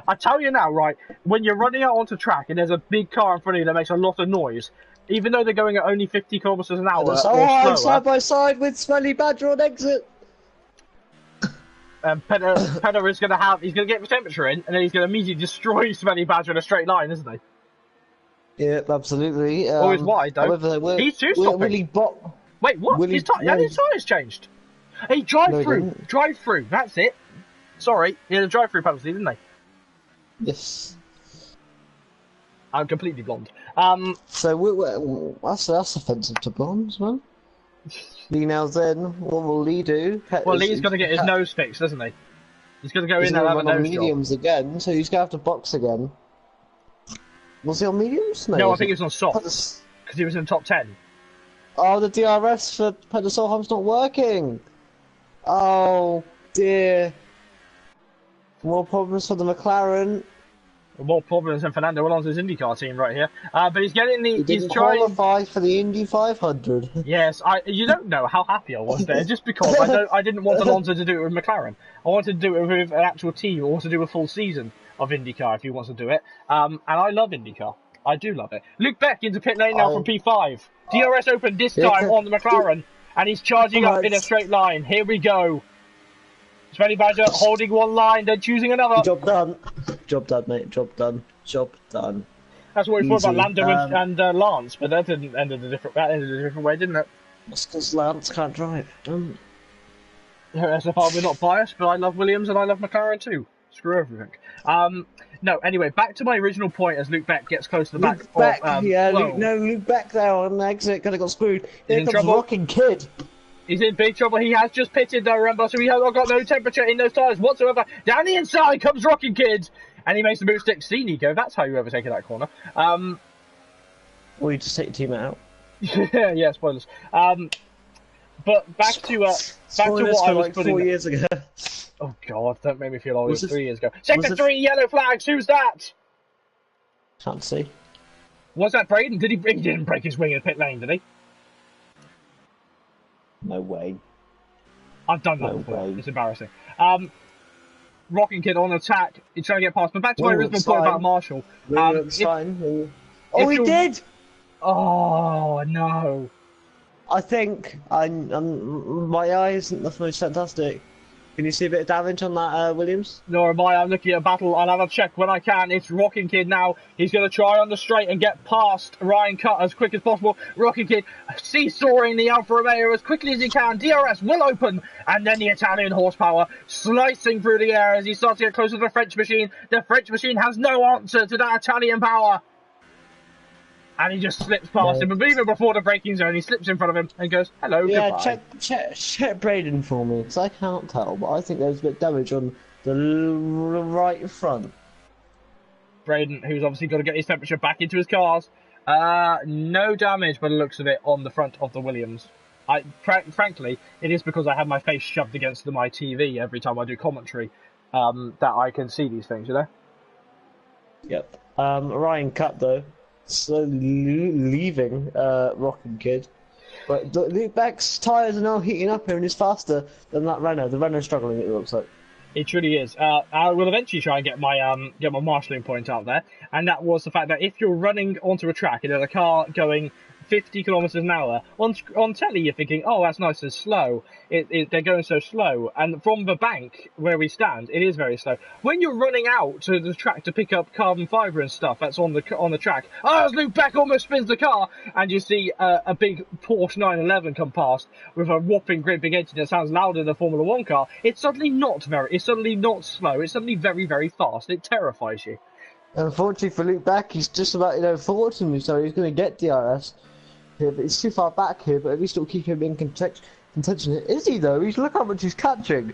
I tell you now, right, when you're running out onto track and there's a big car in front of you that makes a lot of noise, even though they're going at only 50 kilometers an hour, I'm side by side with Smelly Badger on exit. Pedder is he's going to get the temperature in, and then he's going to immediately destroy Smelly Badger in a straight line, isn't he? Yeah, absolutely. Always wide, though. He's too stopping. Wait, what? His tyres changed. Hey, drive through. That's it. Sorry, he had a drive-through penalty, didn't they? Yes. I'm completely blonde. So that's offensive to blondes, man. Lee now's in. What will Lee do? Well, Lee's going to get his nose fixed, isn't he? He's going to go in and have a nose mediums job. Again, so he's going to have to box again. Was he on mediums? No, I think he was on softs, because he was in the top 10. Oh, the DRS for Pedersen's not working. Oh, dear. More problems for the McLaren. More problems than Fernando Alonso's IndyCar team right here. But he's getting the. He He's didn't trying. qualify for the Indy 500. Yes, you don't know how happy I was there, just because I didn't want Alonso to do it with McLaren. I wanted to do it with an actual team, or to do a full season of IndyCar if he wants to do it. And I love IndyCar. I do love it. Luke Beck into pit lane now from P5. DRS open this time on the McLaren, and he's charging up in a straight line. Here we go. Svenny Badger holding one line, then choosing another. Job done. Job done, mate. Job done. Job done. That's what we thought about Lando and Lance, but that didn't end in a different. That ended a different way, didn't it? That's because Lance can't drive. So far, we're not biased, but I love Williams and I love McLaren too. Screw everything. No, anyway, back to my original point as Luke Beck gets close to the back. Luke Beck, Luke Beck there on the exit, kind of got screwed. Here comes Rocking Kid. He's in big trouble. He has just pitted though, remember, so he has got no temperature in those tyres whatsoever. Down the inside comes Rocking Kid, and he makes the move stick. See, Nico, that's how you overtake that corner. Or you just take your teammate out. Yeah, spoilers. But back to what I was putting. 4 years ago. Oh God, don't make me feel old. It was 3 years ago. Sector 3, yellow flags. Who's that? Can't see. Was that Braden? He didn't break his wing in the pit lane, did he? No way. I've done that before. It's embarrassing. Rocking Kid on attack. He's trying to get past. But back to my original point about Marshall. Fine. Oh, he did! Oh, no. I think my eye isn't the most fantastic. Can you see a bit of damage on that, Williams? Nor am I. I'm looking at a battle. I'll have a check when I can. It's Rocking Kid now. He's going to try on the straight and get past Ryan Cutt as quick as possible. Rocking Kid seesawing the Alfa Romeo as quickly as he can. DRS will open. And then the Italian horsepower slicing through the air as he starts to get closer to the French machine. The French machine has no answer to that Italian power. And he just slips past him, but even before the braking zone, he slips in front of him and goes, hello, goodbye. Check Braden for me, because I can't tell, but I think there's a bit of damage on the right front. Braden, who's obviously got to get his temperature back into his cars. No damage by the looks of it on the front of the Williams. Frankly, it is because I have my face shoved against my TV every time I do commentary that I can see these things, you know? Yep. Ryan Cutt, though. Slowly leaving Rocking Kid, but Luke Beck's tyres are now heating up here and he's faster than that Renault. The Renault's struggling, it looks like. It truly is. I will eventually try and get my marshalling point out there, and that was the fact that if you're running onto a track and there's a car going 50 kilometers an hour on telly, you're thinking, oh, that's nice and slow. They're going so slow, and from the bank where we stand, it is very slow. When you're running out to the track to pick up carbon fibre and stuff that's on the track, as Luke Beck almost spins the car, and you see a big Porsche 911 come past with a whopping great big engine that sounds louder than a Formula One car. It's suddenly not slow. It's suddenly very, very fast. It terrifies you. Unfortunately for Luke Beck, he's just about fortunately, so he's going to get DRS. Here, but it's too far back here, but at least it'll keep him in contention. Is he though? Look how much he's catching.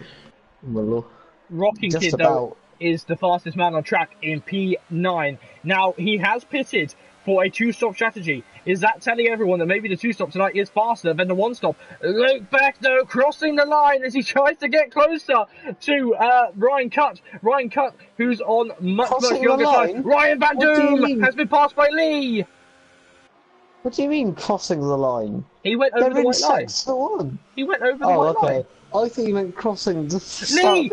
Well, Rocking Kid though is the fastest man on track in P9. Now he has pitted for a two-stop strategy. Is that telling everyone that maybe the two-stop tonight is faster than the one-stop? Luke Beck though crossing the line as he tries to get closer to Ryan Cutt. Ryan Cutt, who's on much younger side. Ryan Van Doom has been passed by Lee. What do you mean crossing the line? He went over the white line. One. He went over the white line. I thought you meant crossing the Lee!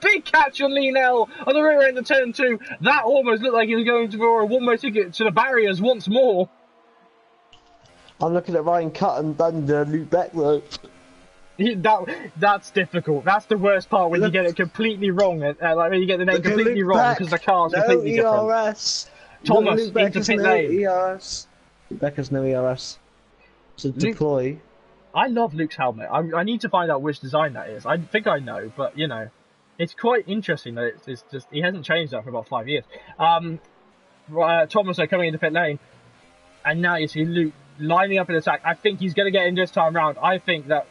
Big catch on Lee Nell on the rear end of turn 2. That almost looked like he was going for a one-way ticket to the barriers once more. I'm looking at Ryan Cutt and Luke Beck though. That's difficult. That's the worst part when you get it completely wrong. Like when you get the name completely wrong because the car's completely different. ERS. Thomas into pit lane. ERS. Beck has no ERS to deploy. I love Luke's helmet. I need to find out which design that is. I think I know, but you know, it's quite interesting that it's just he hasn't changed that for about 5 years. Thomas coming into pit lane, and now you see Luke lining up in attack. I think he's going to get in this time round. I think that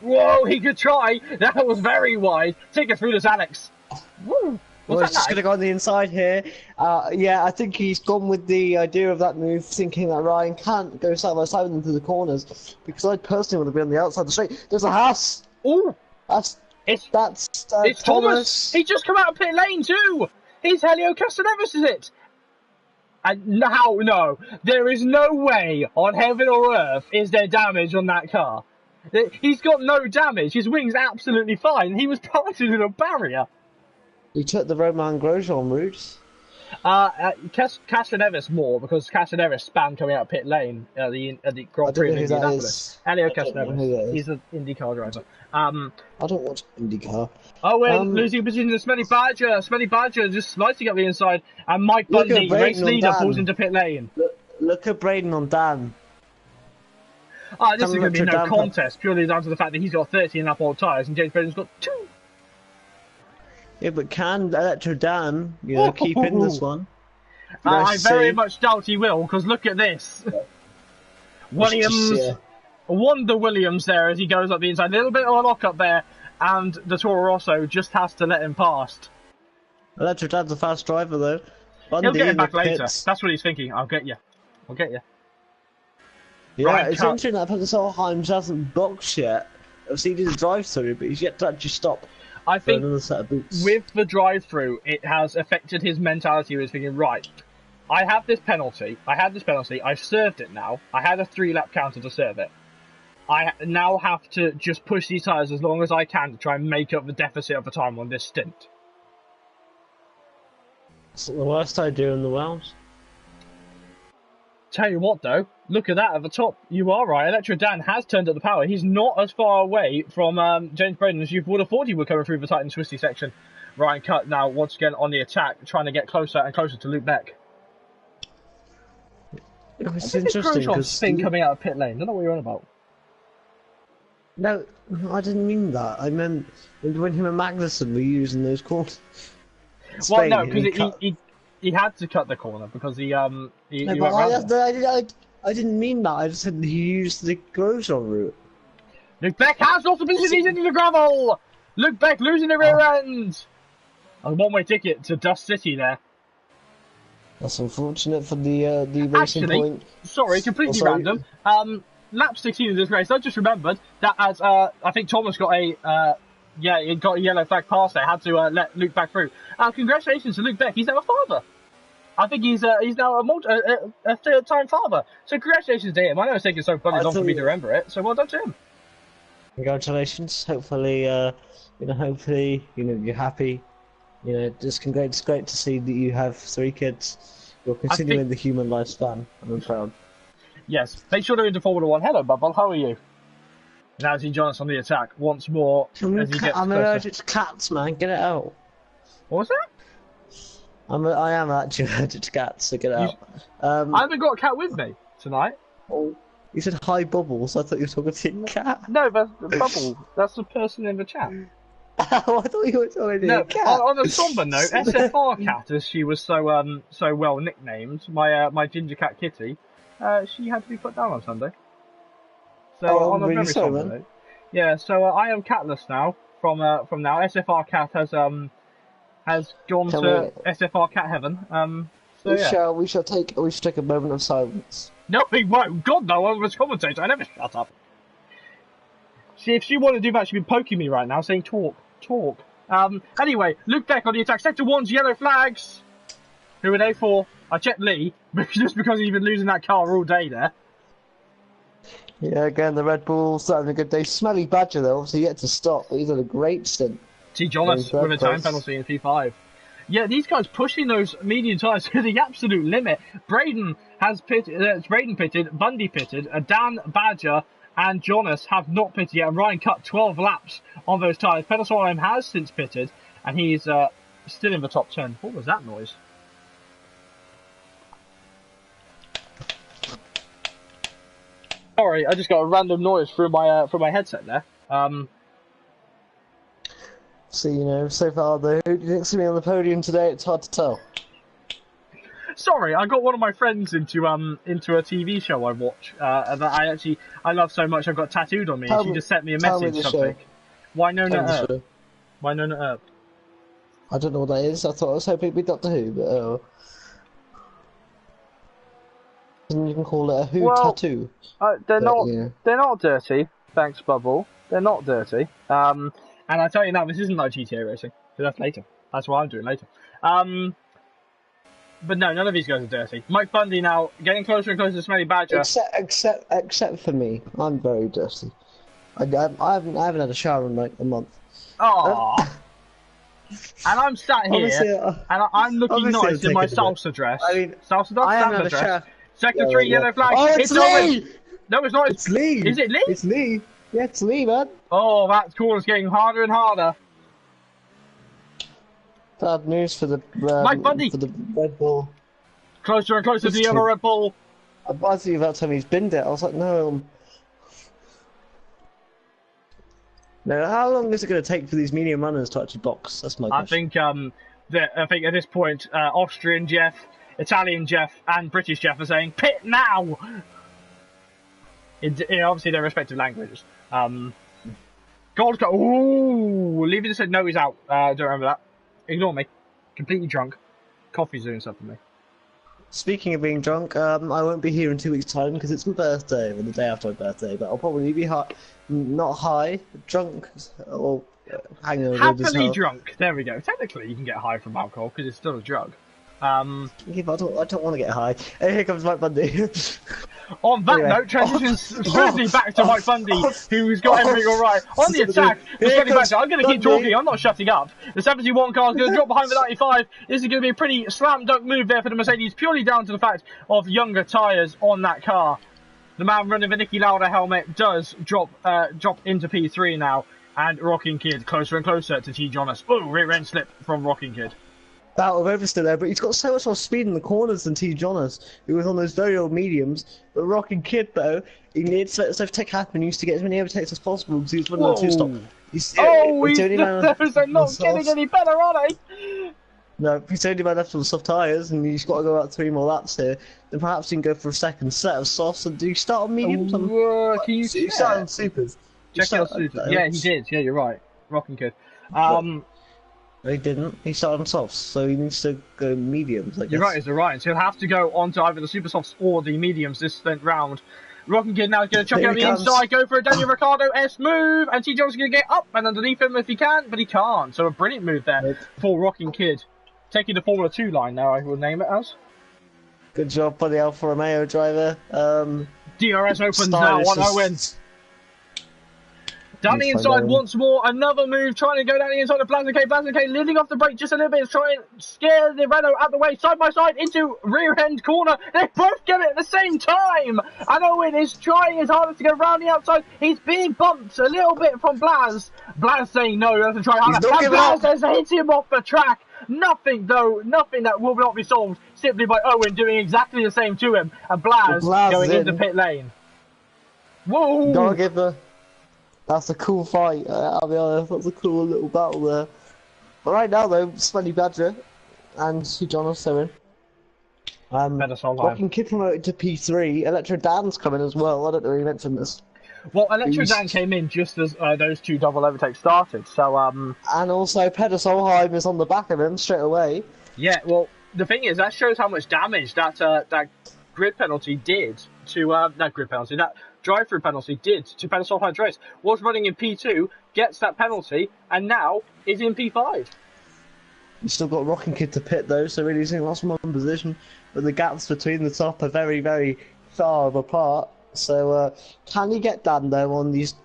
he could try. That was very wide. Take it through this, Alex. Woo. Well, he's just going to go on the inside here. Yeah, I think he's gone with the idea of that move, thinking that Ryan can't go side by side with him through the corners, because I personally want to be on the outside of the straight. There's a Haas! Ooh! That's That's It's Thomas. He's just come out of pit lane too. He's Helio Castroneves, is it? And now, no, there is no way on heaven or earth is there damage on that car. He's got no damage. His wing's absolutely fine. He was planted in a barrier. He took the Romain Grosjean route. Castroneves more, because Castroneves spam coming out of pit lane at the Grand Prix of Indianapolis. Helio Castroneves. He's an IndyCar driver. I don't watch IndyCar. Oh, we're losing position to Smelly Badger. Smelly Badger just slicing up the inside, and Mike Bundy, race leader, pulls into pit lane. Look at Braden on Dan. Oh, this is going to be no contest, purely down to the fact that he's got 30 lap old tyres and James Braden's got 2. Yeah, but can Electro Dan, keep in this one? I very much doubt he will, because look at this. Williams, Wonder Williams there as he goes up the inside. A little bit of a lock up there, and the Toro Rosso just has to let him past. Electro Dan's a fast driver, though. He'll get him back later. That's what he's thinking. I'll get you. I'll get you. Yeah, right, it's interesting that Solheim hasn't boxed yet. Obviously, he did a drive-through, but he's yet to actually stop. I think with the drive-through, it has affected his mentality. He was thinking, right, I have this penalty. I've served it now. I had a 3-lap counter to serve it. I now have to just push these tyres as long as I can to try and make up the deficit of the time on this stint. It's the worst idea in the world. Tell you what, though, look at that at the top. You are right. Electro Dan has turned up the power. He's not as far away from James Braden as you would have thought he would coming through the tight and twisty section. Ryan Cutt now once again on the attack, trying to get closer and closer to Luke Beck. It's interesting because spin coming out of pit lane. I don't know what you're on about. No, I didn't mean that. I meant when him and Magnussen were using those corners. Well, no, because he had to cut the corner because he I didn't mean that. I just said he used the Grosjean route. Luke Beck has lost the position. He's into the gravel. Luke Beck losing the rear end. A one-way ticket to Dust City there. That's unfortunate for the racing point. Sorry, completely random. Lap 16 of this race, I just remembered that as I think Thomas got a he got a yellow flag pass there, had to let Luke Beck through. Congratulations to Luke Beck, he's now a father. I think he's now a third-time father. So congratulations to him. I know it's taking so bloody long for me to remember it, so well done to him. Congratulations. Hopefully, hopefully, you're happy. It's great to see that you have 3 kids. You're continuing the human lifespan. I'm proud. Yes. Make sure they're into Formula 1. Hello, Bubble. How are you? Now as he joins on the attack once more. I'm allergic to cats, man. Get it out. What was that? I am actually allergic to cats, so get it out. I haven't got a cat with me tonight. Oh, you said hi, Bubbles. I thought you were talking to your cat. No, that's Bubble. That's the person in the chat. Oh, I thought you were talking to your cat. On a somber note, SFR Cat, as she was so well nicknamed, my ginger cat Kitty, she had to be put down on Sunday. So on a very somber note. Yeah, so I am catless now. From now, SFR Cat has gone to SFR Cat Heaven. We shall take a moment of silence. No, we won't. God no, I was commentator. I never shut up. See, if she wanted to do that, she'd be poking me right now, saying talk. Anyway, Luke Beck on the attack. Sector 1's yellow flags. Who are they for? I checked Lee, just because he's been losing that car all day there. Yeah, again, the Red Bull's having a good day. Smelly Badger, though, obviously yet to stop, but he's had a great stint. T. Jonas with a time penalty in P5. Yeah, these guys pushing those medium tyres to the absolute limit. Braden pitted, Bundy pitted, Dan Badger and Jonas have not pitted yet, and Ryan cut 12 laps on those tyres. Pedal has since pitted, and he's still in the top 10. What was that noise? Sorry, I just got a random noise through my headset there. So, so far, though, who do you think's going to be on the podium today? It's hard to tell. Sorry, I got one of my friends into a TV show I watch that I love so much I've got tattooed on me. She just sent me a message. Something. Why no Earp? Why no Earp? I don't know what that is. I was hoping it'd be Doctor Who, but you can call it a Who tattoo. They're not dirty. Thanks, Bubble. They're not dirty. And I tell you now, this isn't like GTA racing. So that's later. That's what I'm doing later. But no, none of these guys are dirty. Mike Bundy now getting closer and closer to Smelly Badger. Except for me, I'm very dirty. I haven't had a shower in like a month. Aww. And I'm sat here, and I'm looking nice in my salsa dress. I mean, salsa dress. Shower. Sector 3, yellow flag. Oh, it's Lee! No, it's not. It's Lee. Is it Lee? It's Lee. Yeah, it's Lee, man. Oh, that corner's getting harder and harder. Bad news for the Mike Bundy. for the Red Bull. Closer and closer to the other Red Bull. I buzzed you about time he's binned it. I was like, no. Now, how long is it going to take for these medium runners to actually box? That's my question. I think at this point, Austrian Jeff, Italian Jeff, and British Jeff are saying pit now. In obviously their respective languages. Gold cut. Ooh, Levy just said no, he's out. Don't remember that. Ignore me. Completely drunk. Coffee's doing something to me. Speaking of being drunk, I won't be here in 2 weeks' time because it's my birthday, or the day after my birthday. But I'll probably be not high, drunk, or hangover. Happily drunk. There we go. Technically, you can get high from alcohol because it's still a drug. Yeah, but I don't want to get high. Hey, here comes Mike Bundy. On that note, transitions smoothly back to Mike Bundy, who's got everything all right. On the attack, I'm going to keep talking, I'm not shutting up. The 71 car is going to drop behind the 95. This is going to be a pretty slam dunk move there for the Mercedes, purely down to the fact of younger tyres on that car. The man running the Niki Lauda helmet does drop into P3 now, and Rocking Kid closer and closer to T. Jonas. Oh, rear end slip from Rocking Kid. Battle of Oversteer there, but he's got so much more speed in the corners than T. Jonas, who was on those very old mediums. But Rocking Kid, though, he needs to let tech happen. He used to get as many overtakes as possible because he was running on two-stop. He's not getting any better, are they? No, he's only man left on soft tyres, and he's got to go out 3 more laps here. Then perhaps he can go for a second set of softs. And do you start on mediums? Can you start on supers? Check out supers. Yeah, he did. Yeah, you're right. Rocking Kid. He didn't. He started on softs, so he needs to go mediums. You're right, so he'll have to go onto either the super softs or the mediums this round. Rocking Kid now is going to chuck out the inside, go for a Daniel Ricciardo-esque move, and T. John's going to get up and underneath him if he can, but he can't. So a brilliant move there for Rocking Kid. Taking the Formula 2 line now, I will name it as. Good job by the Alfa Romeo driver. DRS opens now on Owen. Down the inside once more, another move, trying to go down the inside of Blaziken. Blaziken leading off the brake just a little bit, trying to scare the Renault out the way, side by side, into rear end corner. They both get it at the same time! And Owen is trying his hardest to go around the outside. He's being bumped a little bit from Blaz. Blaz saying no, he has to try harder. And Blaz has hit him off the track. Nothing that will not be solved simply by Owen doing exactly the same to him. And Blaz going into pit lane. Whoa! Gotta give the... That's a cool fight, I'll be honest, that's a cool little battle there. But right now though, Smelly Badger and T. Jonas are in. Rocking Kid promoted to P3, Electro Dan's coming as well, I don't know if you mentioned this. Well, Electro Dan came in just as those 2 double overtakes started, so And also Peder Solheim is on the back of him straight away. Yeah, well, the thing is, that shows how much damage that grid penalty did to, that drive-through penalty did to Peder Solheim's race. Was running in P2, gets that penalty, and now is in P5. You've still got Rocking Kid to pit though, so really he's in lost one position, but the gaps between the top are very, very far apart. So can he get Dan though on these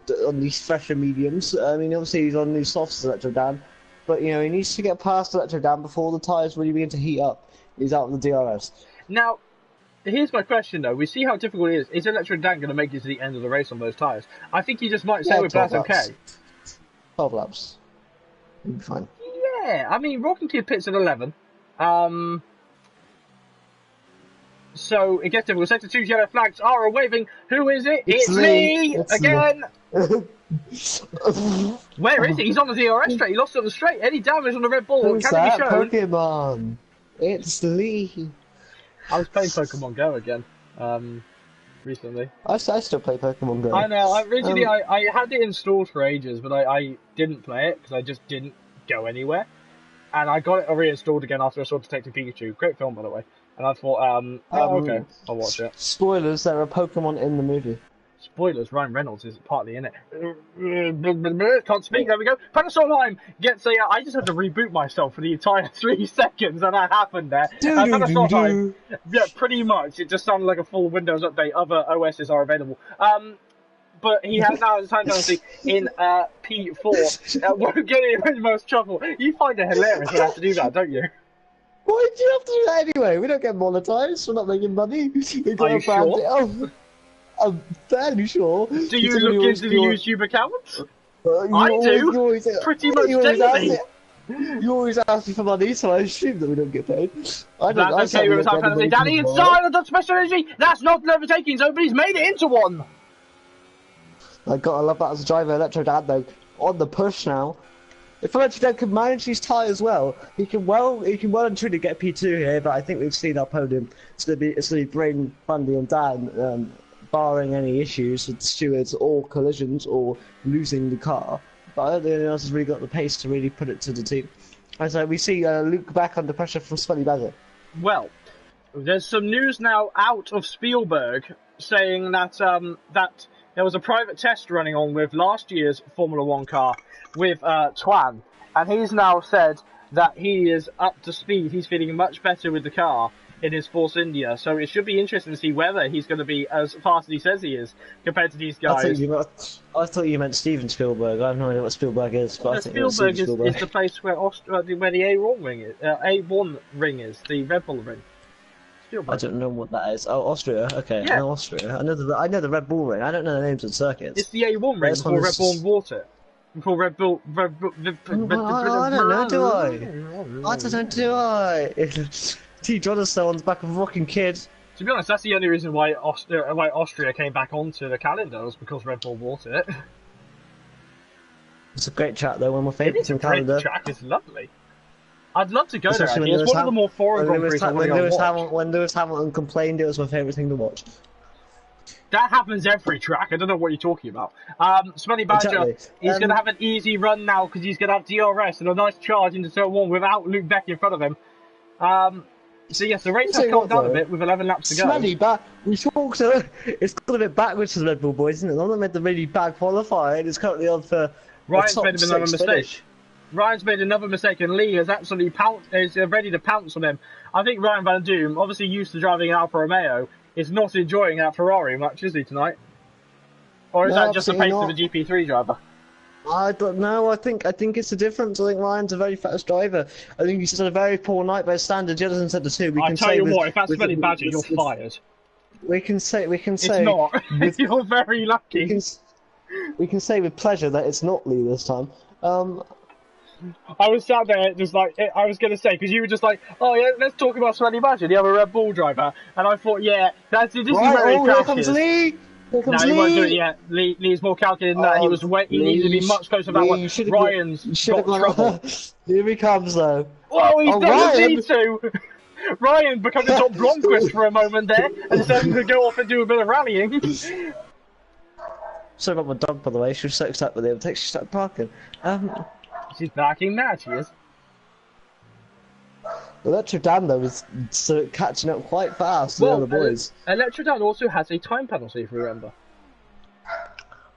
fresher mediums? I mean, obviously he's on these softs, Electro Dan, but you know he needs to get past Electro Dan before the tyres really begin to heat up. He's out of the DRS. Now, here's my question though. We see how difficult it is. Is Electro Dan going to make it to the end of the race on those tyres? I think he just might stay with Blaz okay. 12 laps. He'll be fine. Yeah, I mean, Rocking Kid pits at 11. So it gets difficult. Sector 2's yellow flags are waving. Who is it? It's Lee again. Where is he? He's on the DRS straight. He lost it on the straight. Any damage on the Red Bull? Who's Can that? it be shown? Pokemon. It's Lee. I was playing Pokemon Go again recently. I still play Pokemon Go. I know. Originally, I had it installed for ages, but I didn't play it because I just didn't go anywhere. And I got it reinstalled again after I saw Detective Pikachu. Great film, by the way. And I thought, okay, I'll watch it. Spoilers, there are Pokemon in the movie. Spoilers, Ryan Reynolds is partly in it. Can't speak, there we go. Solheim gets a... I just had to reboot myself for the entire 3 seconds, and that happened there. Solheim, yeah, pretty much. It just sounded like a full Windows update. Other OSs are available. But he has now a time penalty in P4. Won't get in with most trouble. You find it hilarious when I have to do that, don't you? Why do you have to do that anyway? We don't get monetized. We're not making money. Are you sure? I'm fairly sure. Do you look into the YouTube account? I do. Pretty much daily. You always ask me for money, so I assume that we don't get paid. That's okay with a time penalty. Danny inside on special energy. That's not an overtaking zone, but he's made it into one. I love that as a driver. Electro Dad though on the push now. If Electro Dad can manage his tyres well, he can well and truly get P2 here. But I think we've seen our podium. It's gonna be Brain, Bundy, and Dan, barring any issues with stewards or collisions or losing the car. But I don't think anyone else has really got the pace to really put it to the team. And so we see Luke back under pressure from Smelly Badger. Well, there's some news now out of Spielberg saying that that there was a private test running on with last year's Formula 1 car with Twan, and he's now said that he is up to speed. He's feeling much better with the car in his Force India, so it should be interesting to see whether he's going to be as fast as he says he is compared to these guys. I thought you meant Steven Spielberg. I have no idea what Spielberg is, but I think Spielberg is the place where the A1 ring is. A1 ring is the Red Bull ring. Spielberg. I don't know what that is. Oh, Austria. Okay, yeah. I know Austria. I know the Red Bull ring. I don't know the names of circuits. It's the A1 ring before Red Bull bought it. Before Red Bull. I don't know. Do I? I don't know. Do I? T. Jonathan on the back of a rocking kid. To be honest, that's the only reason why Austria came back onto the calendar, was because Red Bull bought it. It's a great track though, one of my favourites in calendar. It's a great track, it's lovely. I'd love to go there actually. It's one of the more foreign Grand Prix when Lewis Hamilton complained, it was my favourite thing to watch. That happens every track, I don't know what you're talking about. Smelly Badger, he's going to have an easy run now because he's going to have DRS and a nice charge into turn 1 without Luke Beck in front of him. So yes, the race has calmed down a bit with 11 laps to go. Smelly, but we talked it's gone a bit backwards for the Red Bull boys, isn't it? They've made the really bad qualifier, and it's currently on for Ryan's made another mistake. Ryan's made another mistake, and Lee has absolutely is ready to pounce on him. I think Ryan Van Doom, obviously used to driving an Alfa Romeo, is not enjoying that Ferrari much, is he, tonight? Or is that just the pace of a GP3 driver? I don't know. I think it's a difference. I think Ryan's a very fast driver. I think he's had a very poor night by standards. The others said the two. I tell you what, if that's Smelly Badger, you're fired. We can say. It's not. You're very lucky. We can say with pleasure that it's not Lee this time. I was sat there just like, I was going to say, because you were just like, oh yeah, let's talk about Smelly Badger, the other Red Bull driver, and I thought, yeah, this is very here comes Lee! No, he won't do it yet. Lee's more calculated than that. He needed to be much closer to that one. Ryan's got trouble. Here he comes though. Whoa, he's done Gp2! Ryan became the top Blomqvist for a moment there, and decided to go off and do a bit of rallying. Sorry about my dog, by the way. She was so excited with it. She started barking. She's barking mad, she is. Electro Dan though is catching up quite fast to the other boys. Electro Dan also has a time penalty, if you remember.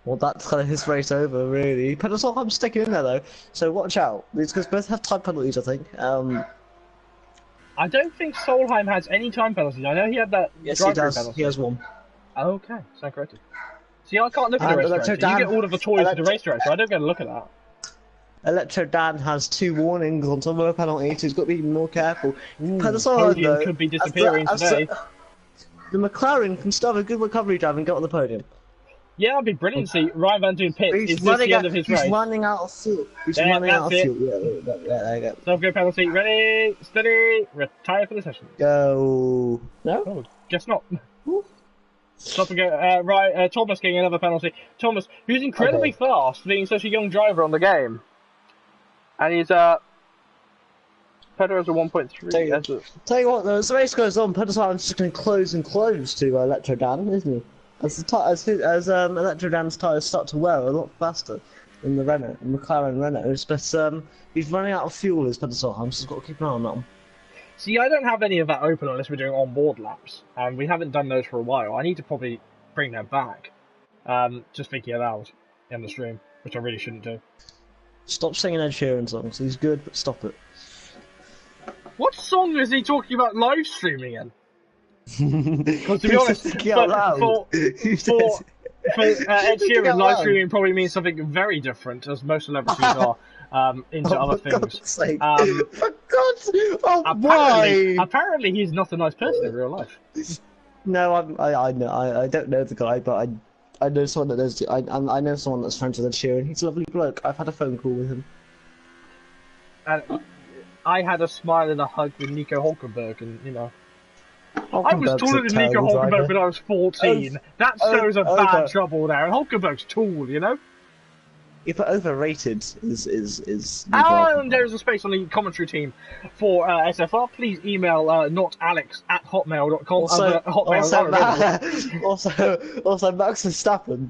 Well, that's kind of his race over, really. I'm sticking in there though, so watch out. These guys both have time penalties, I think. I don't think Solheim has any time penalties. I know he had that. Yes, he does. Penalty. He has one. Okay, so corrected. See, I can't look at the race director. You get all of the toys for the race director. I don't get a look at that. Electro Dan has 2 warnings on top of a penalty, so he's got to be even more careful. Podium could be disappearing today. The McLaren can start a good recovery drive and get on the podium. Yeah, that'd be brilliant to see. Ryan Van Doom pits. Is this the end of his race? He's running out of fuel. He's running out of fuel. Yeah, there you go. Self-go penalty. Ready, steady, retire for the session. Go. No? Oh, guess not. Stop and go. Right, Thomas getting another penalty. Thomas, who's incredibly fast, being such a young driver on the game. And he's Pedro has a 1.3. Tell you what, though, as the race goes on, Pedro's just going to close and close to Electro Dan, isn't he? As Electro Dan's tyres start to wear a lot faster than the McLaren Renaults, but he's running out of fuel as Pedro, so he's got to keep an eye on that one. See, I don't have any of that open unless we're doing on-board laps, and we haven't done those for a while. I need to probably bring them back. just thinking aloud in the stream, which I really shouldn't do. Stop singing Ed Sheeran songs. He's good, but stop it. What song is he talking about live streaming in? Because to be honest, for Ed Sheeran, live streaming probably means something very different, as most celebrities are into other things. God's sake. For God's why? Apparently, he's not a nice person in real life. No, I know. I don't know the guy, but I know someone that knows. I know someone that's friends with Ed Sheeran. He's a lovely bloke. I've had a phone call with him. And I had a smile and a hug with Nico Hulkenberg, and you know. I was taller than Nico Hulkenberg when I was 14. That shows a bad trouble there. And Hulkenberg's tall, you know? Yeah, but overrated is And there's a space on the commentary team for SFR. Please email notalex@hotmail.com. Also, Max Verstappen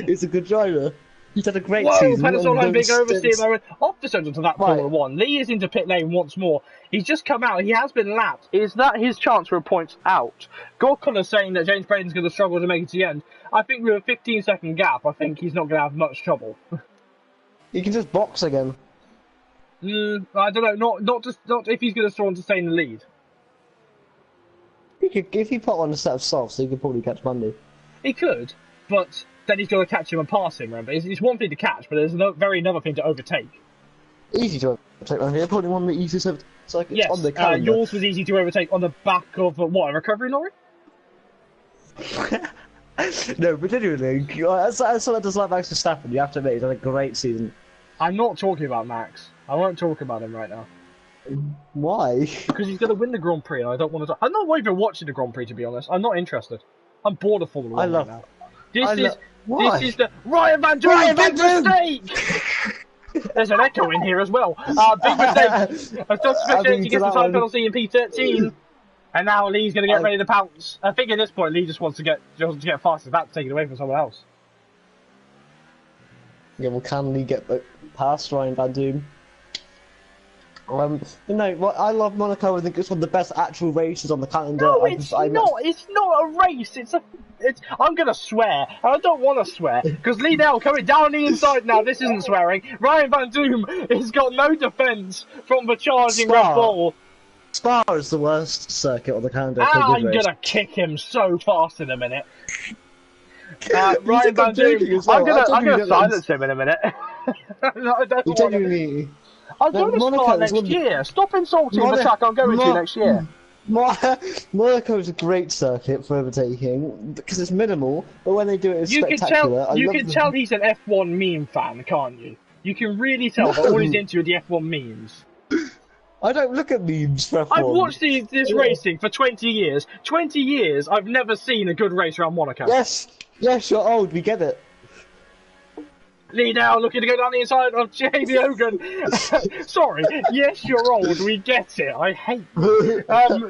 is a good driver. He's had a great season. Whoa, big oversteer moment. Off the centre to that Formula 1. Lee is into pit lane once more. He's just come out. He has been lapped. Is that his chance for a points out? Gorkon is saying that James Braden's going to struggle to make it to the end. I think with a 15-second gap, I think he's not going to have much trouble. He can just box again. I don't know. Not if he's going to try and stay in the lead. If he put on a set of softs, he could probably catch Monday. He could, but then he's got to catch him and pass him, remember? It's one thing to catch, but there's another thing to overtake. Easy to overtake, man. They're probably one of the easiest circuits on the calendar. Yours was easy to overtake on the back of, a recovery lorry? No, but genuinely, as someone that does like Max Verstappen, you have to admit he's had a great season. I'm not talking about Max. I won't talk about him right now. Why? Because he's going to win the Grand Prix, and I don't want to... I'm not even watching the Grand Prix, to be honest. I'm not interested. I'm bored of Formula 1 right now. This is the Ryan Van Doom big mistake. There's an echo in here as well. Big mistake. I've just suspected he gets the time penalty in P13, and now Lee's going to get ready to pounce. I think at this point Lee just wants to get fast. That's taken away from someone else. Yeah, well, can Lee get past Ryan Van Doom? I love Monaco. I think it's one of the best actual races on the calendar. No, it's not. It's not a race. I'm gonna swear. I don't want to swear because Liddell coming down the inside now. This isn't swearing. Ryan Van Doom has got no defence from the charging Red Bull. Spa is the worst circuit on the calendar. I'm gonna kick him so fast in a minute. Ryan Van Doom. I'm gonna silence him in a minute. I'm going to start next year. Stop insulting the track I'm going to next year. Monaco is a great circuit for overtaking because it's minimal, but when they do it, it's spectacular. You can tell he's an F1 meme fan, can't you? You can really tell that all he's into are the F1 memes. I don't look at memes for F1. I've watched this racing for 20 years. 20 years, I've never seen a good race around Monaco. Yes, you're old, we get it. Lee now looking to go down the inside of Jamie Hogan. Sorry, yes, you're old, we get it. I hate you.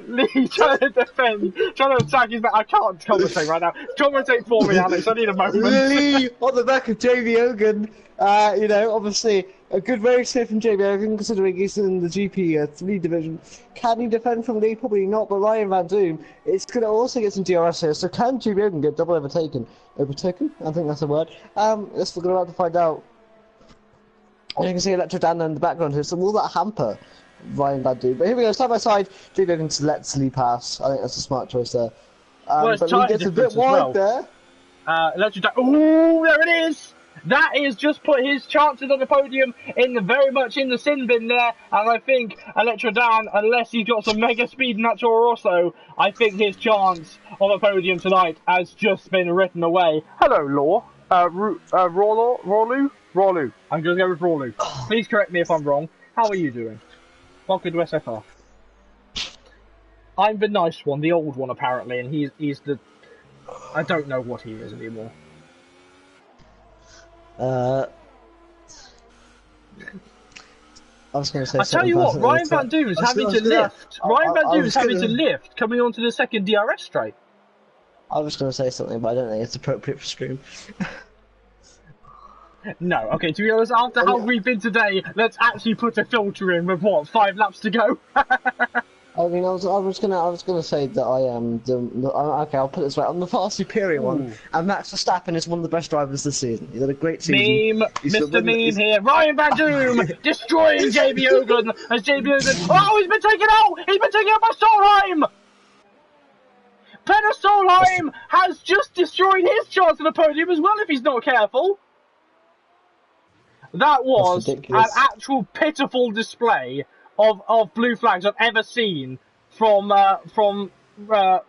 Lee trying to defend, trying to attack his back. I can't commentate right now. Commentate for me, Alex. I need a moment. Lee on the back of Jamie Hogan. Obviously a good race here from Jamie Hogan, considering he's in the Gp2 division. Can he defend from Lee? Probably not, but Ryan Van Doom is going to also get some DRS here, so can Jamie Hogan get double overtaken? Overtaken? I think that's a word. We're going to find out. And you can see Electro Dan in the background here, so will that hamper Ryan Van Doom? But here we go, side by side, Jamie Hogan lets Lee pass. I think that's a smart choice there. Well, but Lee gets a bit wide there. Electro Dan, ooh, there it is! That is just put his chances on the podium very much in the sin bin there, and I think Electro Dan, unless he's got some mega speed in that Toro Rosso, I think his chance on the podium tonight has just been written away. Hello, Law. Rawloo? Rawloo. I'm going to go with Rawloo. Please correct me if I'm wrong. How are you doing? Welcome to SFR. I'm the nice one, the old one apparently, and he's the... I don't know what he is anymore. I was going to say. I tell you what, Ryan Van Doom is having to lift. Ryan Van Doom is having to lift coming onto the second DRS straight. I was going to say something, but I don't think it's appropriate for stream. No, okay. To be honest, after how we've been today, let's actually put a filter in with what 5 laps to go. I mean, I was gonna say that I am okay. I'll put it this way: I'm the far superior one, Ooh. and Max Verstappen is one of the best drivers this season. He's had a great season. Meme, Mr. Meme here. Ryan Van Doom destroying JB Hogan as JB Hogan. Oh, he's been taken out! He's been taken out by Solheim! Peter Solheim has just destroyed his chance of the podium as well if he's not careful. That was an actual pitiful display of blue flags I've ever seen from Peter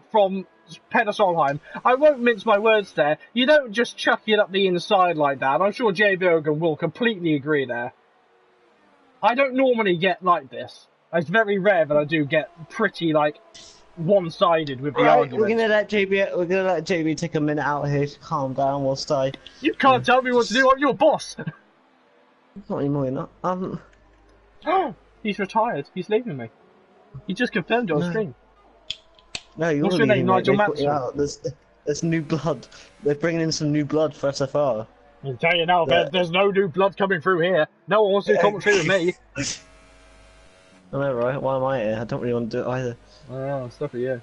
Solheim. I won't mince my words there. You don't just chuck it up the inside like that. I'm sure JB Hogan will completely agree there. I don't normally get like this. It's very rare that I do get pretty like one-sided with the argument. We're gonna let JB take a minute out here to calm down whilst I. You can't tell me what to do. I'm your boss. Not anymore, you're not. Oh, he's retired. He's leaving me. He just confirmed it on stream. No, you're What's your name, Nigel Mansell? There's new blood. They're bringing in some new blood for SFR. I'll tell you now, there's no new blood coming through here. No one wants to do commentary with me. I know, right? Why am I here? I don't really want to do it either. Oh, stuff for you.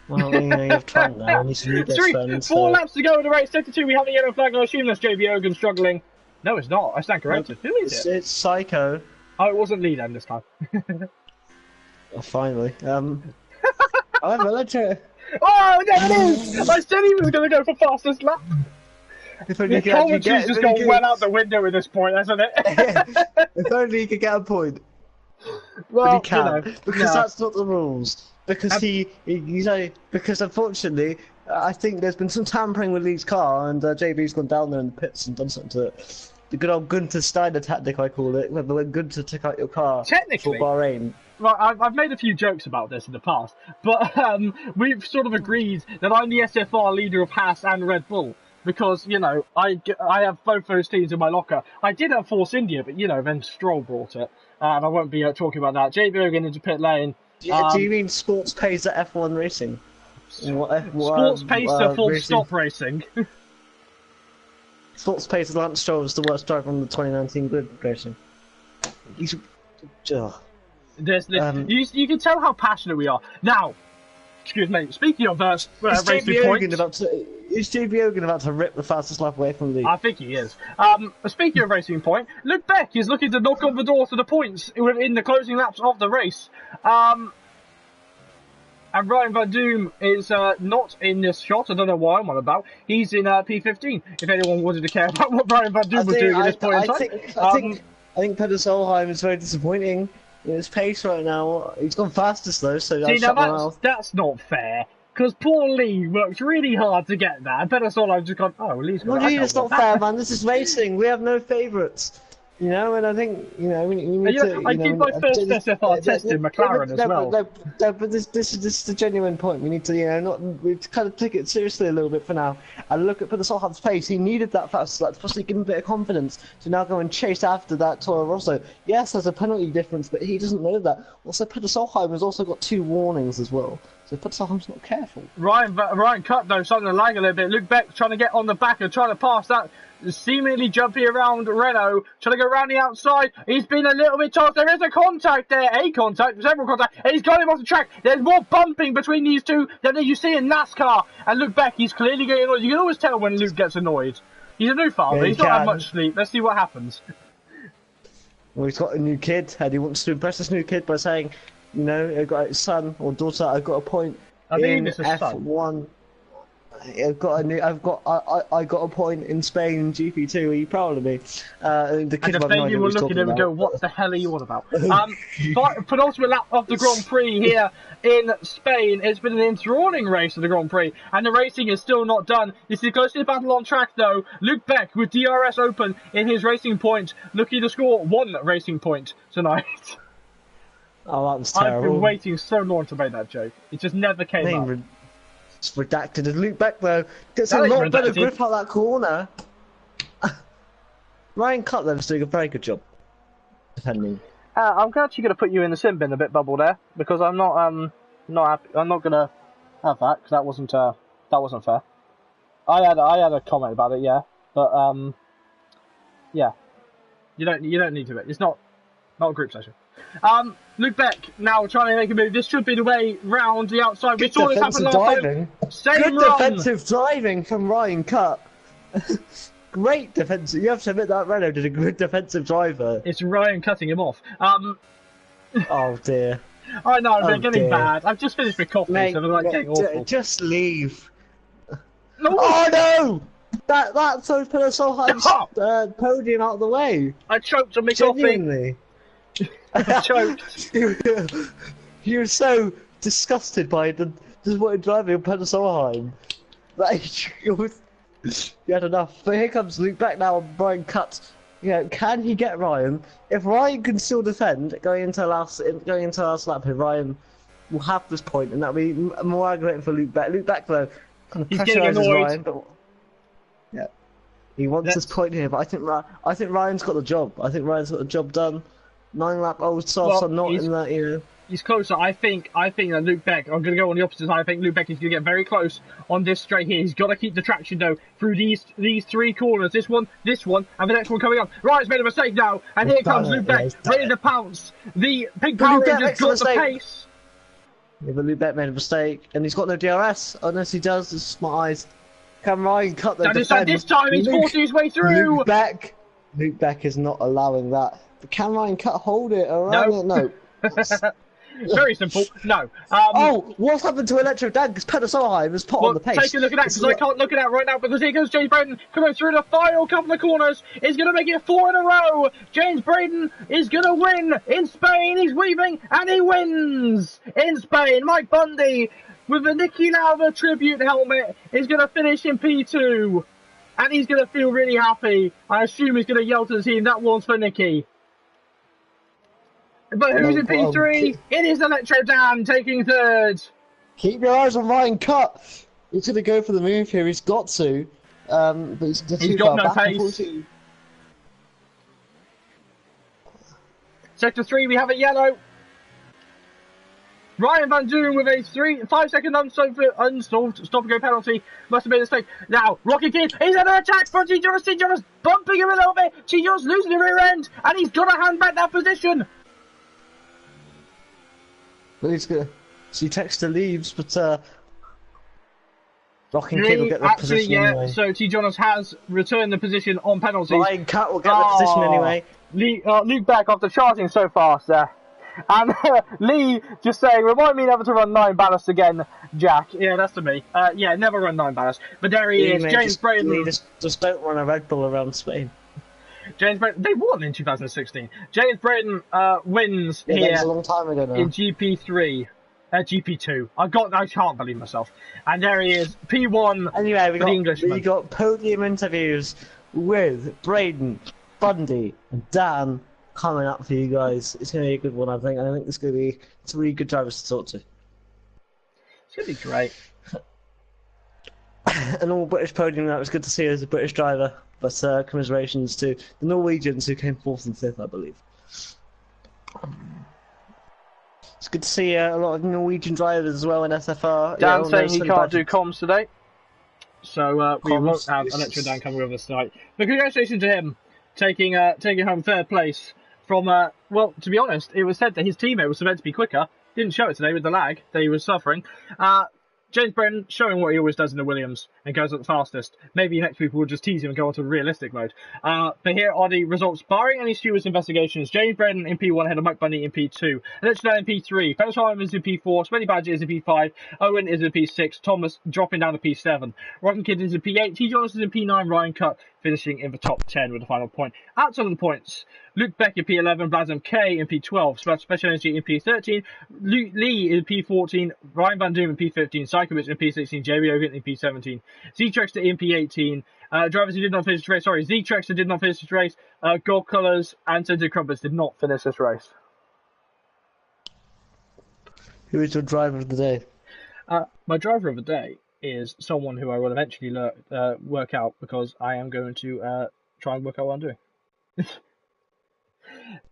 Well, you have time now. I need some new best friends. 4 laps to go in the race. 52, we have a yellow flag. I assume that's JB Hogan struggling. No, it's not. I stand corrected. Who is it? It's Psycho. Oh, it wasn't Lee then this time. Oh, finally. However, let's hear. Oh, there it is! I said he was going to go for fastest lap. The commentary's just gone well out the window at this point, hasn't it? If only he could get a point. Well, but he can't, you know, because that's not the rules. Because because unfortunately, I think there's been some tampering with Lee's car, and JB's gone down there in the pits and done something to it. The good old Gunter Steiner tactic, I call it, when Gunter took out your car technically, for Bahrain. Right, I've made a few jokes about this in the past, but we've sort of agreed that I'm the SFR leader of Haas and Red Bull. Because, you know, I have both those teams in my locker. I did have Force India, but, you know, then Stroll brought it. And I won't be talking about that. JB Hogan into pit lane. Do you mean Sports Pacer F1 Racing? Sports Pacer full stop racing. Sports Pacer Lance Stroll was the worst driver on the 2019 grid racing. He's... you can tell how passionate we are. Now, excuse me, speaking of racing points... Is JB Hogan about to rip the fastest lap away from Lee? I think he is. Speaking of racing point, Luke Beck is looking to knock on the door to the points in the closing laps of the race. And Ryan Van Doom is not in this shot. I don't know why I'm on about. He's in P15. If anyone wanted to care about what Ryan Van Doom was doing at this point in time. I think Peter Solheim is very disappointing in his pace right now. He's gone fastest though, so that's not fair. Because poor Lee worked really hard to get that. And Peter Solheim's just gone, oh, Lee's got that. It's not fair, man. This is racing. We have no favourites. You know, and I think, you know, we need to... I did my first SFR test in McLaren as well. But this is the genuine point. We need to, you know, we kind of take it seriously a little bit for now. And look at Peter Solheim's pace. He needed that fast lap to possibly give him a bit of confidence to now go and chase after that Toro Rosso. Yes, there's a penalty difference, but he doesn't know that. Also, Peter Solheim has also got 2 warnings as well. So Peter Solheim's not careful. Ryan cut though, starting to lag a little bit. Luke Beck trying to get on the back and trying to pass that seemingly jumpy around Renault, trying to go around the outside. He's been a little bit tossed. There is a contact there, several contacts. He's got him off the track. There's more bumping between these two than you see in NASCAR. And Luke Beck, he's clearly getting annoyed. You can always tell when Luke gets annoyed. He's a new father. Yeah, he's not had much sleep. Let's see what happens. Well, he's got a new kid, and he wants to impress this new kid by saying, you know, I've got a son or daughter. I've got a point in F1. I got a point in Spain in Gp2. Are you proud of me? The kid you were looking at him and go, what the hell are you on about? Penultimate lap of the Grand Prix here in Spain. It's been an enthralling race of the Grand Prix, and the racing is still not done. This is close to the battle on track, though. Luke Beck with DRS open in his racing point, looking to score 1 racing point tonight. Oh, that was terrible. I've been waiting so long to make that joke. It just never came up. It's redacted. And Luke Beck, though, gets a lot better grip out that corner. Ryan Cutler's doing a very good job defending. I'm actually going to put you in the sim bin a bit, Bubble, there, because I'm not happy. I'm not going to have that, because that wasn't fair. I had a comment about it, yeah, but yeah, you don't need to. It's not. not a group session. Luke Beck now trying to make a move. This should be the way round the outside. We saw this happen last time. Good defensive driving from Ryan Cut. Great defensive. You have to admit that Renault did a good defensive driver. It's Ryan cutting him off. Oh dear. I know, they're getting bad. I've just finished with coffee, Mate, so they're like getting awful. Just leave. No. Oh no! That throws Pelosoheim's podium out of the way. I choked on my coffee. I choked. You were so disgusted by just what driving Pelosoheim. You had enough. But here comes Luke back now on Ryan Cut. You know, can he get Ryan? If Ryan can still defend going into last lap, if Ryan will have this point, and that'll be more aggravating for Luke Beck. Luke Beck though kind of pressurises Ryan, but yeah, he wants this point here. But I think Ryan's got the job. I think Ryan's got the job done. 9-lap old softs are not in that, you know. He's closer. I think that Luke Beck, I'm going to go on the opposite side. I think Luke Beck is going to get very close on this straight here. He's got to keep the traction though through these three corners. This one, and the next one coming up. Ryan's made a mistake now, and here comes Luke Beck, ready to pounce. The Pink Power Rangers got the pace. Yeah, but Luke Beck made a mistake, and he's got no DRS. Unless he does, it's smart eyes. Can Ryan cut the defense? This time he's forcing his way through. Luke Beck is not allowing that. But can Ryan Cut hold it around it? No. Very simple. No. Oh, what's happened to Electro Dan? Because Pelosoheim has put on the pace. Take a look at that, because I can't look at that right now, because here goes James Braden coming through the final couple of corners. He's going to make it 4 in a row. James Braden is going to win in Spain. He's weaving, and he wins in Spain. Mike Bundy, with a Niki Lauda tribute helmet, is going to finish in P2. And he's going to feel really happy. I assume he's going to yell to the team, that one's for Niki. But who's in P3? It is Electro Dan taking third. Keep your eyes on Ryan Cut. He's going to go for the move here. He's got to. But he's got no pace. Sector 3, we have a yellow. Ryan Van Doon with a 5-second unsolved stop-and-go penalty. Must have made a mistake. Now, Rocky Kid, he's under attack from T-Jonas. T-Jonas bumping him a little bit. T-Jonas losing the rear end, and he's got to hand back that position. But he's gonna. So Texter leaves, but Rocking Kid will get the position anyway. So T-Jonas has returned the position on penalties. Ryan Cut will get the position anyway. Luke back after charging so fast there. And Lee just saying, remind me never to run 9 ballast again, Jack. Yeah, that's to me. Yeah, never run 9 ballast. But there he is, James Braden. Lee, just don't run a Red Bull around Spain. James Braden, they won in 2016. James Braden wins here. That was a long time ago now. In GP3, GP2. I can't believe myself. And there he is, P1. Anyway, we got podium interviews with Braden, Bundy, and Dan coming up for you guys. It's going to be a good one, I think. I think it's going to be really good drivers to talk to. It's going to be great. An all British podium. That was good to see as a British driver. But commiserations to the Norwegians who came 4th and 5th, I believe. It's good to see a lot of Norwegian drivers as well in SFR. Dan saying he can't do comms today, so we won't have Electro Dan coming with us tonight. But congratulations to him taking home 3rd place from. Well, to be honest, it was said that his teammate was meant to be quicker. Didn't show it today with the lag that he was suffering. James Braden showing what he always does in the Williams and goes at the fastest. Maybe next people will just tease him and go on to realistic mode. But here are the results. Barring any Stewart's investigations, James Braden in P1 ahead of Mike Bundy in P2. Electro Dan in P3. Pelosoheim is in P4. Smelly Badger is in P5. Owen is in P6. Thomas dropping down to P7. Rockin' Kid is in P8. T-Jonas is in P9. Ryan Cut finishing in the top 10 with the final point. Outside of the points, Luke Beck in P11, Blasem K in P12, Special Energy in P13, Lee in P14, Ryan Van Doom in P15, Psychowitz in P16, JB Ogan in P17, Z-Trexter in P18, drivers who did not finish the race, Z-Trexter did not finish this race, Gold Colours and Centre Crumpets did not finish this race. Who is your driver of the day? My driver of the day is someone who I will eventually work out, because I am going to try and work out what I'm doing.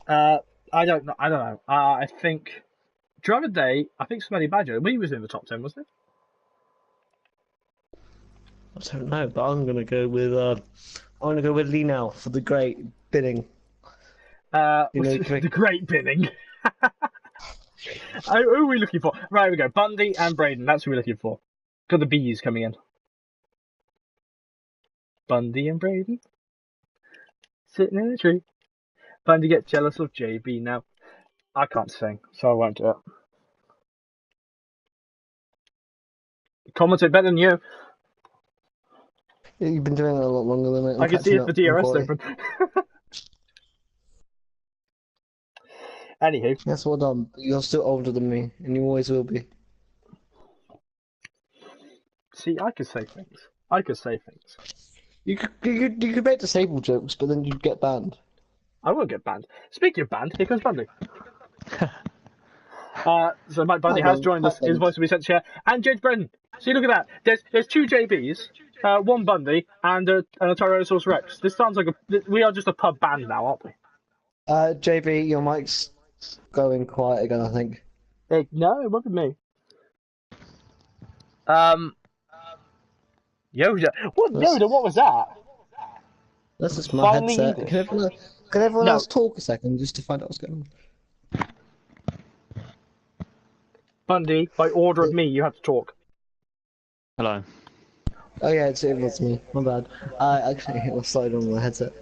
I don't know. I think driver of the day. I think Smelly Badger. He was in the top 10, wasn't it? I don't know, but I'm gonna go with Lee now for the great bidding. The great binning. Who are we looking for? Right, we go. Bundy and Braden. That's who we're looking for. Got the bees coming in. Bundy and Braden. Sitting in a tree. Bundy gets jealous of JB now. I can't sing, so I won't do it. Commentate better than you. Yeah, you've been doing it a lot longer than me. I can see it for DRS open. Anywho. That's well done. You're still older than me, and you always will be. See, I could say things. You could make disabled jokes, but then you'd get banned. I won't get banned. Speaking of banned, here comes Bundy. So Mike Bundy has joined us. His voice will be sent to share. And James Brennan. See, look at that. There's two JBs, one Bundy, and a Tyrannosaurus Rex. This sounds like we are just a pub band now, aren't we? JB, your mic's going quiet again, I think. No, it wasn't me. Yoda. Yoda, what was that? That's just my headset. Can everyone else talk a second just to find out what's going on? Bundy, by order of me, you have to talk. Hello. Oh yeah, it was me. My bad. Actually, it was slide on my headset.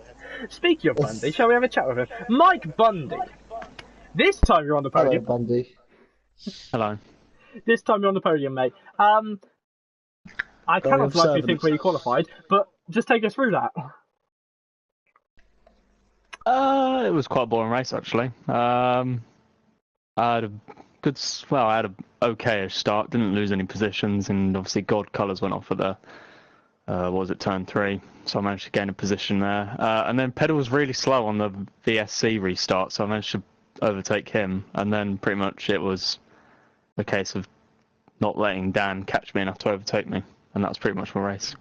Speaking of Bundy, shall we have a chat with him? Mike Bundy. This time you're on the podium. Hello, Bundy. Hello. This time you're on the podium, mate. I cannot likely think where you qualified, but just take us through that. It was quite a boring race actually. I had a okayish start, didn't lose any positions, and obviously gold colours went off at the turn 3, so I managed to gain a position there. And then Pedal was really slow on the VSC restart, so I managed to overtake him, and then pretty much it was a case of not letting Dan catch me enough to overtake me, and that was pretty much my race.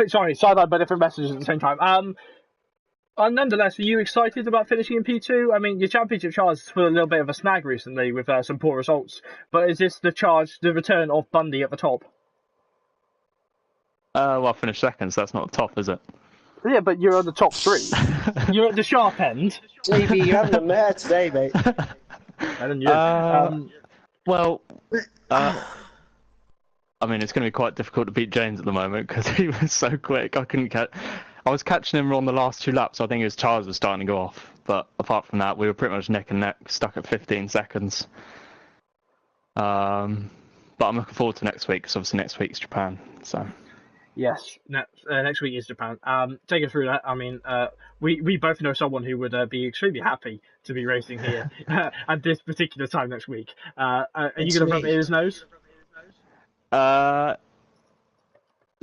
Sorry, sideline by different messages at the same time. Nonetheless, are you excited about finishing in P2? I mean, your championship charge has put a little bit of a snag recently with some poor results, but is this the return of Bundy at the top? Well, I finished second, so that's not the top, is it? Yeah, but you're on the top 3. You're at the sharp end. JB, you're having a mare today, mate. And then you. I mean, it's going to be quite difficult to beat James at the moment because he was so quick. I was catching him on the last 2 laps. So I think his tires were starting to go off. But apart from that, we were pretty much neck and neck, stuck at 15 seconds. But I'm looking forward to next week because obviously next week's Japan. So. Yes, next week is Japan. Take us through that. I mean, we both know someone who would be extremely happy to be racing here at this particular time next week. Are you going to rub it in his nose? No,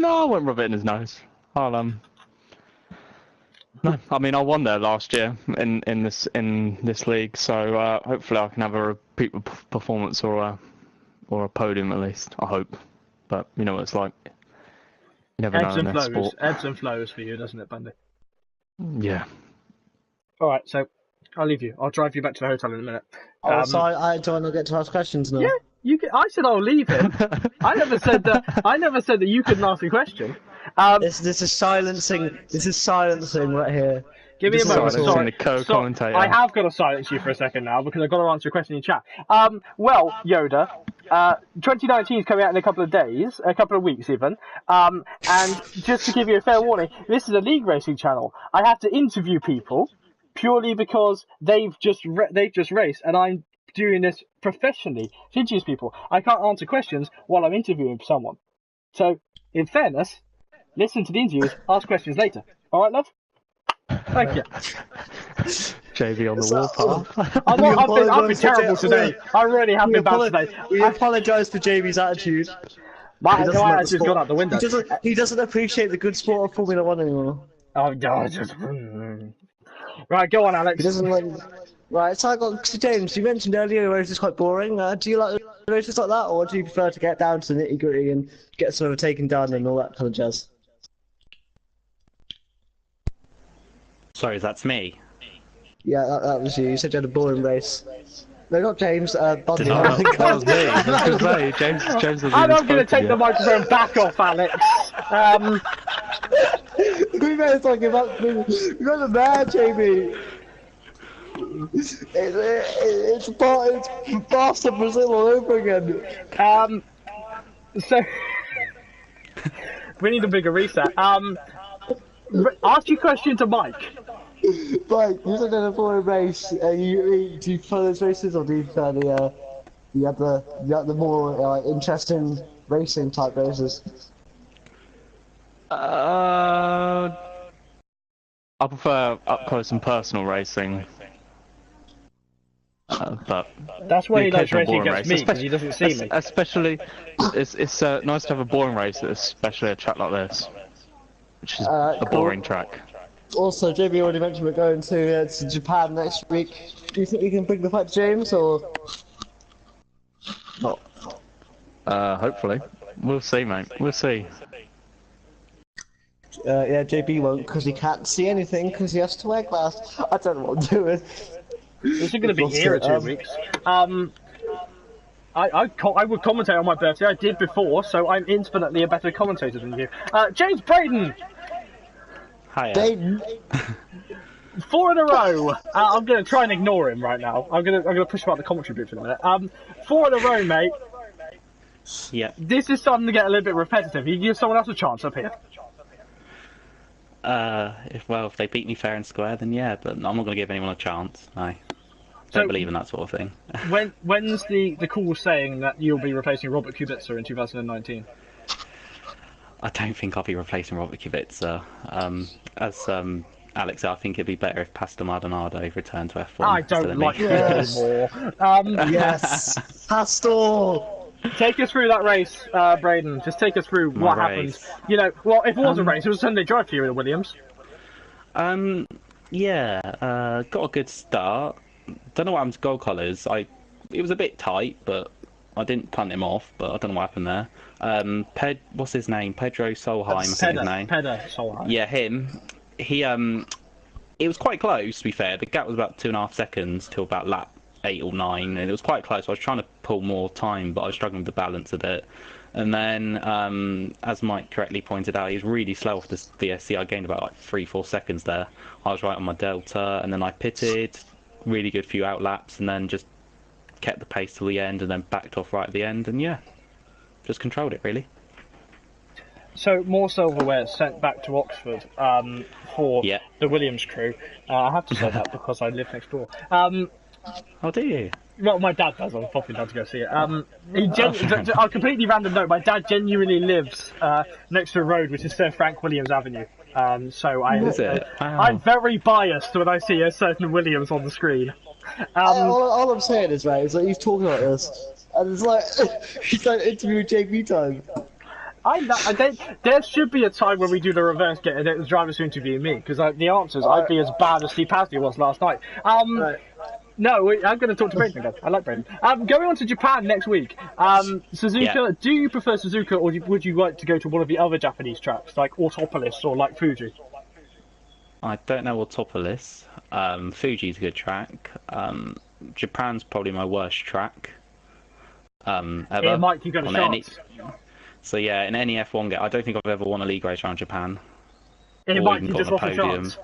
I won't rub it in his nose. No, I mean I won there last year in this league, so hopefully I can have a repeat performance or a podium at least. I hope, but you know what it's like. You never know in this sport. Ebbs and flows for you, doesn't it, Bundy? Yeah. All right, so I'll leave you. I'll drive you back to the hotel in a minute. So I don't get to ask questions now. Yeah, you can. I said I'll leave him. I never said that you couldn't ask a question. This is silencing. This is silencing right here. Give me a moment. Sorry. The co-commentator. I have got to silence you for a second now because I've got to answer a question in chat. Well, Yoda, 2019 is coming out in a couple of days, a couple of weeks even. And just to give you a fair warning, this is a league racing channel. I have to interview people purely because they've just raced, and I'm doing this professionally to introduce people. I can't answer questions while I'm interviewing someone. So, in fairness, listen to the interviews, ask questions later. All right, love? Thank you. JV on the warpath. I've been terrible today. I really have been bad today. We apologise for JV's attitude. My attitude's gone out the window. He doesn't appreciate the good sport of Formula 1 anymore. Oh, God. Right, go on, Alex. He doesn't like... Right, so I got to James. You mentioned earlier races quite boring. Do you like races like that, or do you prefer to get down to the nitty-gritty and get some overtaken done and all that kind of jazz? Sorry, that's me. Yeah, that was you. You said you had a boring race. No, not James. Bundy. I think that was me. I was going to say, James was I'm going to take the microphone back off, Alex. guys talking about? You got the man, JB. It's Boston, Brazil all over again. So we need a bigger reset. Ask your question to Mike. Mike, you said in a boring race. Do you prefer those races, or do you prefer the more interesting racing type races? I prefer up close and personal racing. But That's why the he likes occasional racing boring against race, me, because he doesn't see me. especially, it's nice to have a boring race, especially a track like this, which is a boring track. Also, JB already mentioned we're going to Japan next week. Do you think we can bring the fight to James, or? Hopefully. We'll see, mate. We'll see. Yeah, JB won't, because he can't see anything, because he has to wear glass. I don't know what I'm doing. This is going to be here in 2 weeks. I would commentate on my birthday. I did before, so I'm infinitely a better commentator than you. James Braden! Hiya. Braden! 4 in a row. I'm going to try and ignore him right now. I'm going to push him out the commentary booth in a minute. 4 in a row, mate. Yeah. This is starting to get a little bit repetitive. You give someone else a chance up here. If they beat me fair and square, then yeah, but I'm not going to give anyone a chance. I don't believe in that sort of thing. When's the call saying that you'll be replacing Robert Kubica in 2019? I don't think I'll be replacing Robert Kubica. As Alex, I think it'd be better if Pastor Maldonado returned to F1. I don't like him anymore. Yes! Pastor! Take us through that race, Braden. Just take us through what happened. You know, well, if it was a race, it was a Sunday drive for you in the Williams. Yeah, got a good start. Don't know what happened to gold colours. It was a bit tight, but I didn't punt him off. But I don't know what happened there. What's his name? Pedro Solheim, I think his name. Pedro Solheim. Yeah, him. It was quite close, to be fair. The gap was about 2.5 seconds till about lap 8 or 9, and it was quite close. I was trying to pull more time, but I was struggling with the balance a bit. And then, as Mike correctly pointed out, he was really slow off this VSC. I gained about 3-4 seconds there. I was right on my delta, and then I pitted, really good few out laps, and then just kept the pace till the end, and then backed off right at the end, and yeah, just controlled it really. So more silverware sent back to Oxford for the Williams crew. I have to say that because I live next door. Oh, do you? Well, my dad does. I'm popping down to go see it. A completely random note. My dad genuinely lives next to a road which is Sir Frank Williams Avenue. So I'm very biased when I see a certain Williams on the screen. All I'm saying is, right, is that he's talking about this, and it's like he's like interviewing JB time. There should be a time when we do the reverse, getting the drivers to interview me, because the answers I'd be as bad as Steve Pasty was last night. Right. No, I'm going to talk to Braden again. I like Braden. Going on to Japan next week. Suzuka, do you prefer Suzuka, or would you like to go to one of the other Japanese tracks, like Autopolis or like Fuji? I don't know Autopolis. Fuji's a good track. Japan's probably my worst track ever. It might give you a chance. So yeah, in any F1 game, I don't think I've ever won a league race around Japan. It might give just off a chance.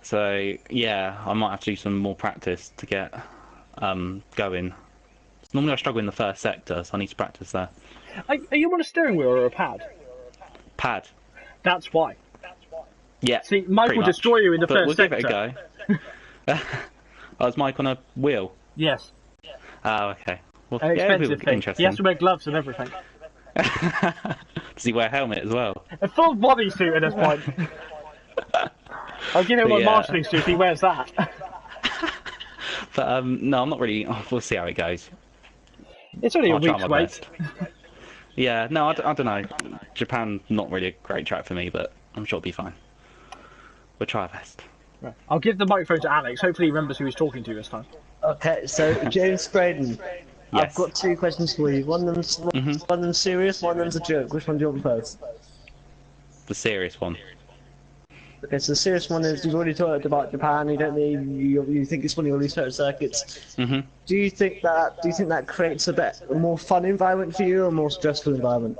So yeah, I might have to do some more practice to get going. Normally I struggle in the first sector, so I need to practice there. Are you on a steering wheel or a pad? Pad. That's why. Yeah. See, Mike will destroy you in the first sector. We'll give it a go. Oh, is Mike on a wheel? Yes. Oh, okay. Well, An expensive thing. Interesting. He has to wear gloves and everything. Does he wear a helmet as well? A full bodysuit at this point. I'll give him a marshalling suit if he wears that. But no, I'm not really. We'll see how it goes. It's only a week's wait. Yeah, no, I don't know. Japan, not really a great track for me, but I'm sure it'll be fine. We'll try our best. Right. I'll give the microphone to Alex. Hopefully he remembers who he's talking to this time. Okay, so James Braden, yes. I've got 2 questions for you. One of them's serious, one of them's a joke. Which one do you want first? The serious one. Okay, so the serious one is you've already talked about Japan. You think it's one of your least favorite circuits. Do you think that creates a more fun environment for you, or a more stressful environment?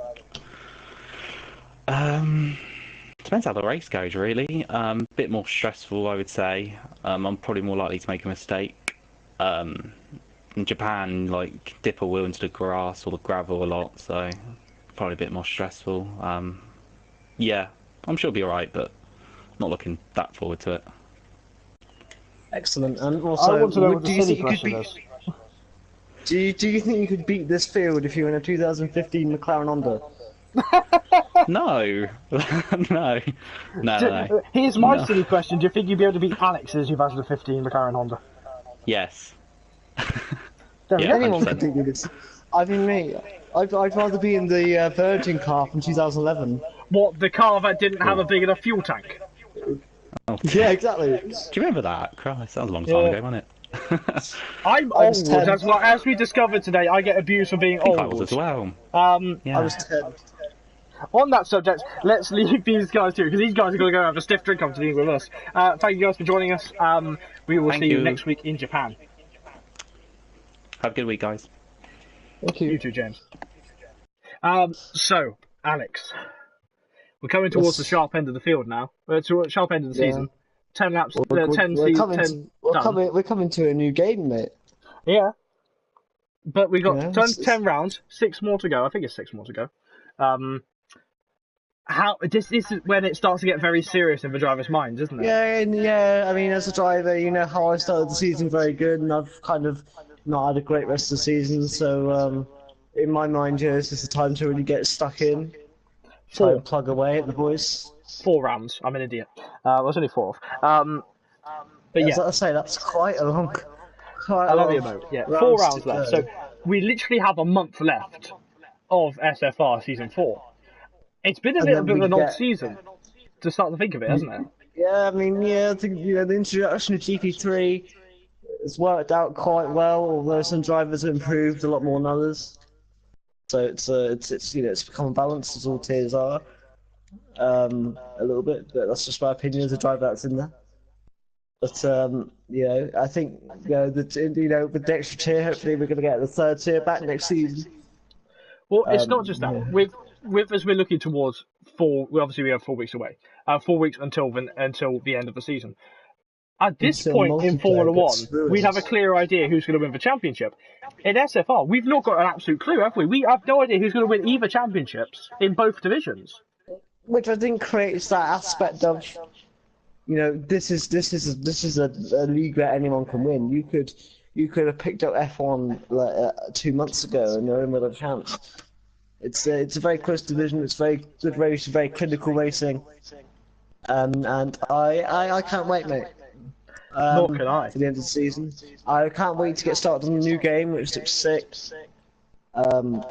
Depends how the race goes, really. Bit more stressful, I would say. I'm probably more likely to make a mistake. In Japan, like, dip a wheel into the grass or the gravel a lot, so probably a bit more stressful. Yeah, I'm sure it'll be alright, but not looking that forward to it. Excellent. And I also, want to know what do the you silly think you could question beat? is. Do you think you could beat this field if you were in a 2015 McLaren Honda? No, no, no. Here's my silly question: do you think you'd be able to beat Alex's 2015 McLaren Honda? Yes. There we Yeah, go. Anyone 100%. could do this. I mean, mate, I'd rather be in the Virgin car from 2011. What, the car that didn't have a big enough fuel tank? Oh, Yeah, exactly. do you remember that? Christ, that was a long time Yeah. ago, wasn't it? I'm I was old. 10. That's what, as we discovered today, I get abused for being I think I old. was as well. Yeah. I was 10. On that subject, let's leave these guys to, because these guys are going to go have a stiff drink after dealing with us. Thank you guys for joining us. We will Thank see you you. next week in Japan. Have a good week, guys. Thank You you. too, James. So, Alex, we're coming towards the Yes. sharp end of the field now. To the sharp end of the Yeah. season. 10 laps, We're 10 coming done. we're coming to a new game, mate. Yeah. But we got Yeah, done it's- 10 rounds, 6 more to go. I think it's 6 more to go. This is when it starts to get very serious in the driver's minds, isn't it? Yeah, and yeah. I mean, as a driver, you know how I started the season very good, and I've kind of not had a great rest of the season. So, in my mind, yeah, this is the time to really get stuck in, try 4. and plug away at the boys. 4 rounds. I'm an idiot. There's only 4. But As yeah, I say, that's quite a long. Quite I a love lot you, of Mo. Yeah, rounds 4 rounds to left. go. So we literally have a month left of SFR Season 4. It's been a And little then bit of we an odd get- season to start to think of it, hasn't it? Yeah, I mean, yeah, I think you know the introduction of GP3 has worked out quite well, although some drivers have improved a lot more than others. So it's you know it's become balanced as all tiers are, a little bit, but that's just my opinion as a driver that's in there. But you know, I think you know with the extra tier, hopefully we're going to get the third tier back next season. Well, it's not just that. yeah. With as we're looking towards 4, well, obviously we have 4 weeks away. 4 weeks until the end of the season. At this Until point in multiplayer Formula One, gets ruined. we'd have a clear idea who's going to win the championship. In SFR, we've not got an absolute clue, have we? We have no idea who's going to win either championships in both divisions. Which I think creates that aspect of, you know, this is a league that anyone can win. You could have picked up F1 like 2 months ago and no one would have a chance. It's a very close division. It's very good race, very clinical racing, and I can't wait, mate. Nor can I. For the end of the season, I can't wait to get started on the new game, which looks sick. I'm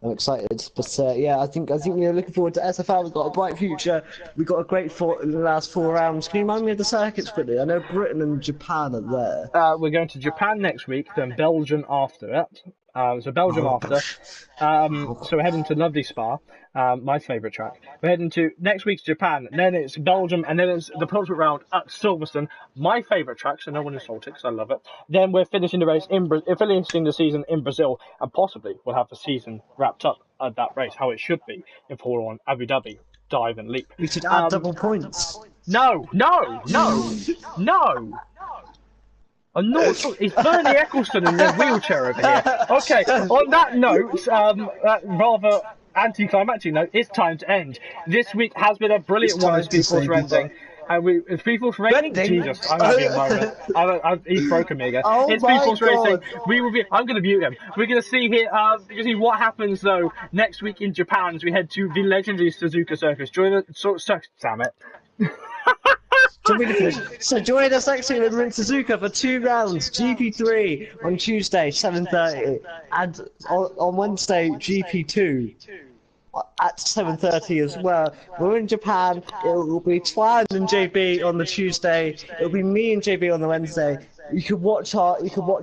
excited, but yeah, I think we're looking forward to SFR. We've got a bright future. We've got a great in the last 4 rounds. Can you remind me of the circuits quickly? I know Britain and Japan are there. We're going to Japan next week, then Belgium after it. So Belgium Oh, after. gosh. So we're heading to lovely Spa, my favourite track. We're heading to next week's Japan, then it's Belgium, and then it's the penultimate round at Silverstone, my favourite track, so no one is salty because I love it. Then we're finishing the race finishing the season in Brazil, and possibly we'll have the season wrapped up at that race, how it should be in Formula One, Abu Dhabi, dive and leap. We should add double points. No. I'm not. It's Bernie Eccleston in the wheelchair over here. Okay. On that note, that rather anticlimactic note, it's time to end. This week has been a brilliant It's one time at to say SpeedForce Rending. And SpeedForce Racing. Rending? Jesus, I'm having a moment. He's broken me again. Oh It's my SpeedForce Racing. God. We will be. I'm going to mute him. We're going to see here. We're going to see what happens though next week in Japan as we head to the legendary Suzuka Circus. Join the. Damn it. So join us next week in Suzuka for 2 rounds, GP3 on Tuesday, 7:30, and on Wednesday, GP2 at 7:30 as well. We're in Japan. It will be Twan and JB on the Tuesday. It'll be me and JB on the Wednesday. You can watch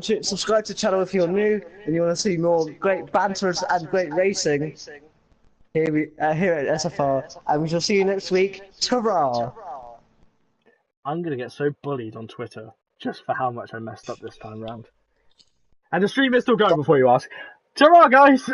it. Subscribe to the channel if you're new and you want to see more great banter and great racing. Here at SFR, and we shall see you next week. Ta-ra! I'm going to get so bullied on Twitter just for how much I messed up this time round. And the stream is still going before you ask. Ta-ra, guys!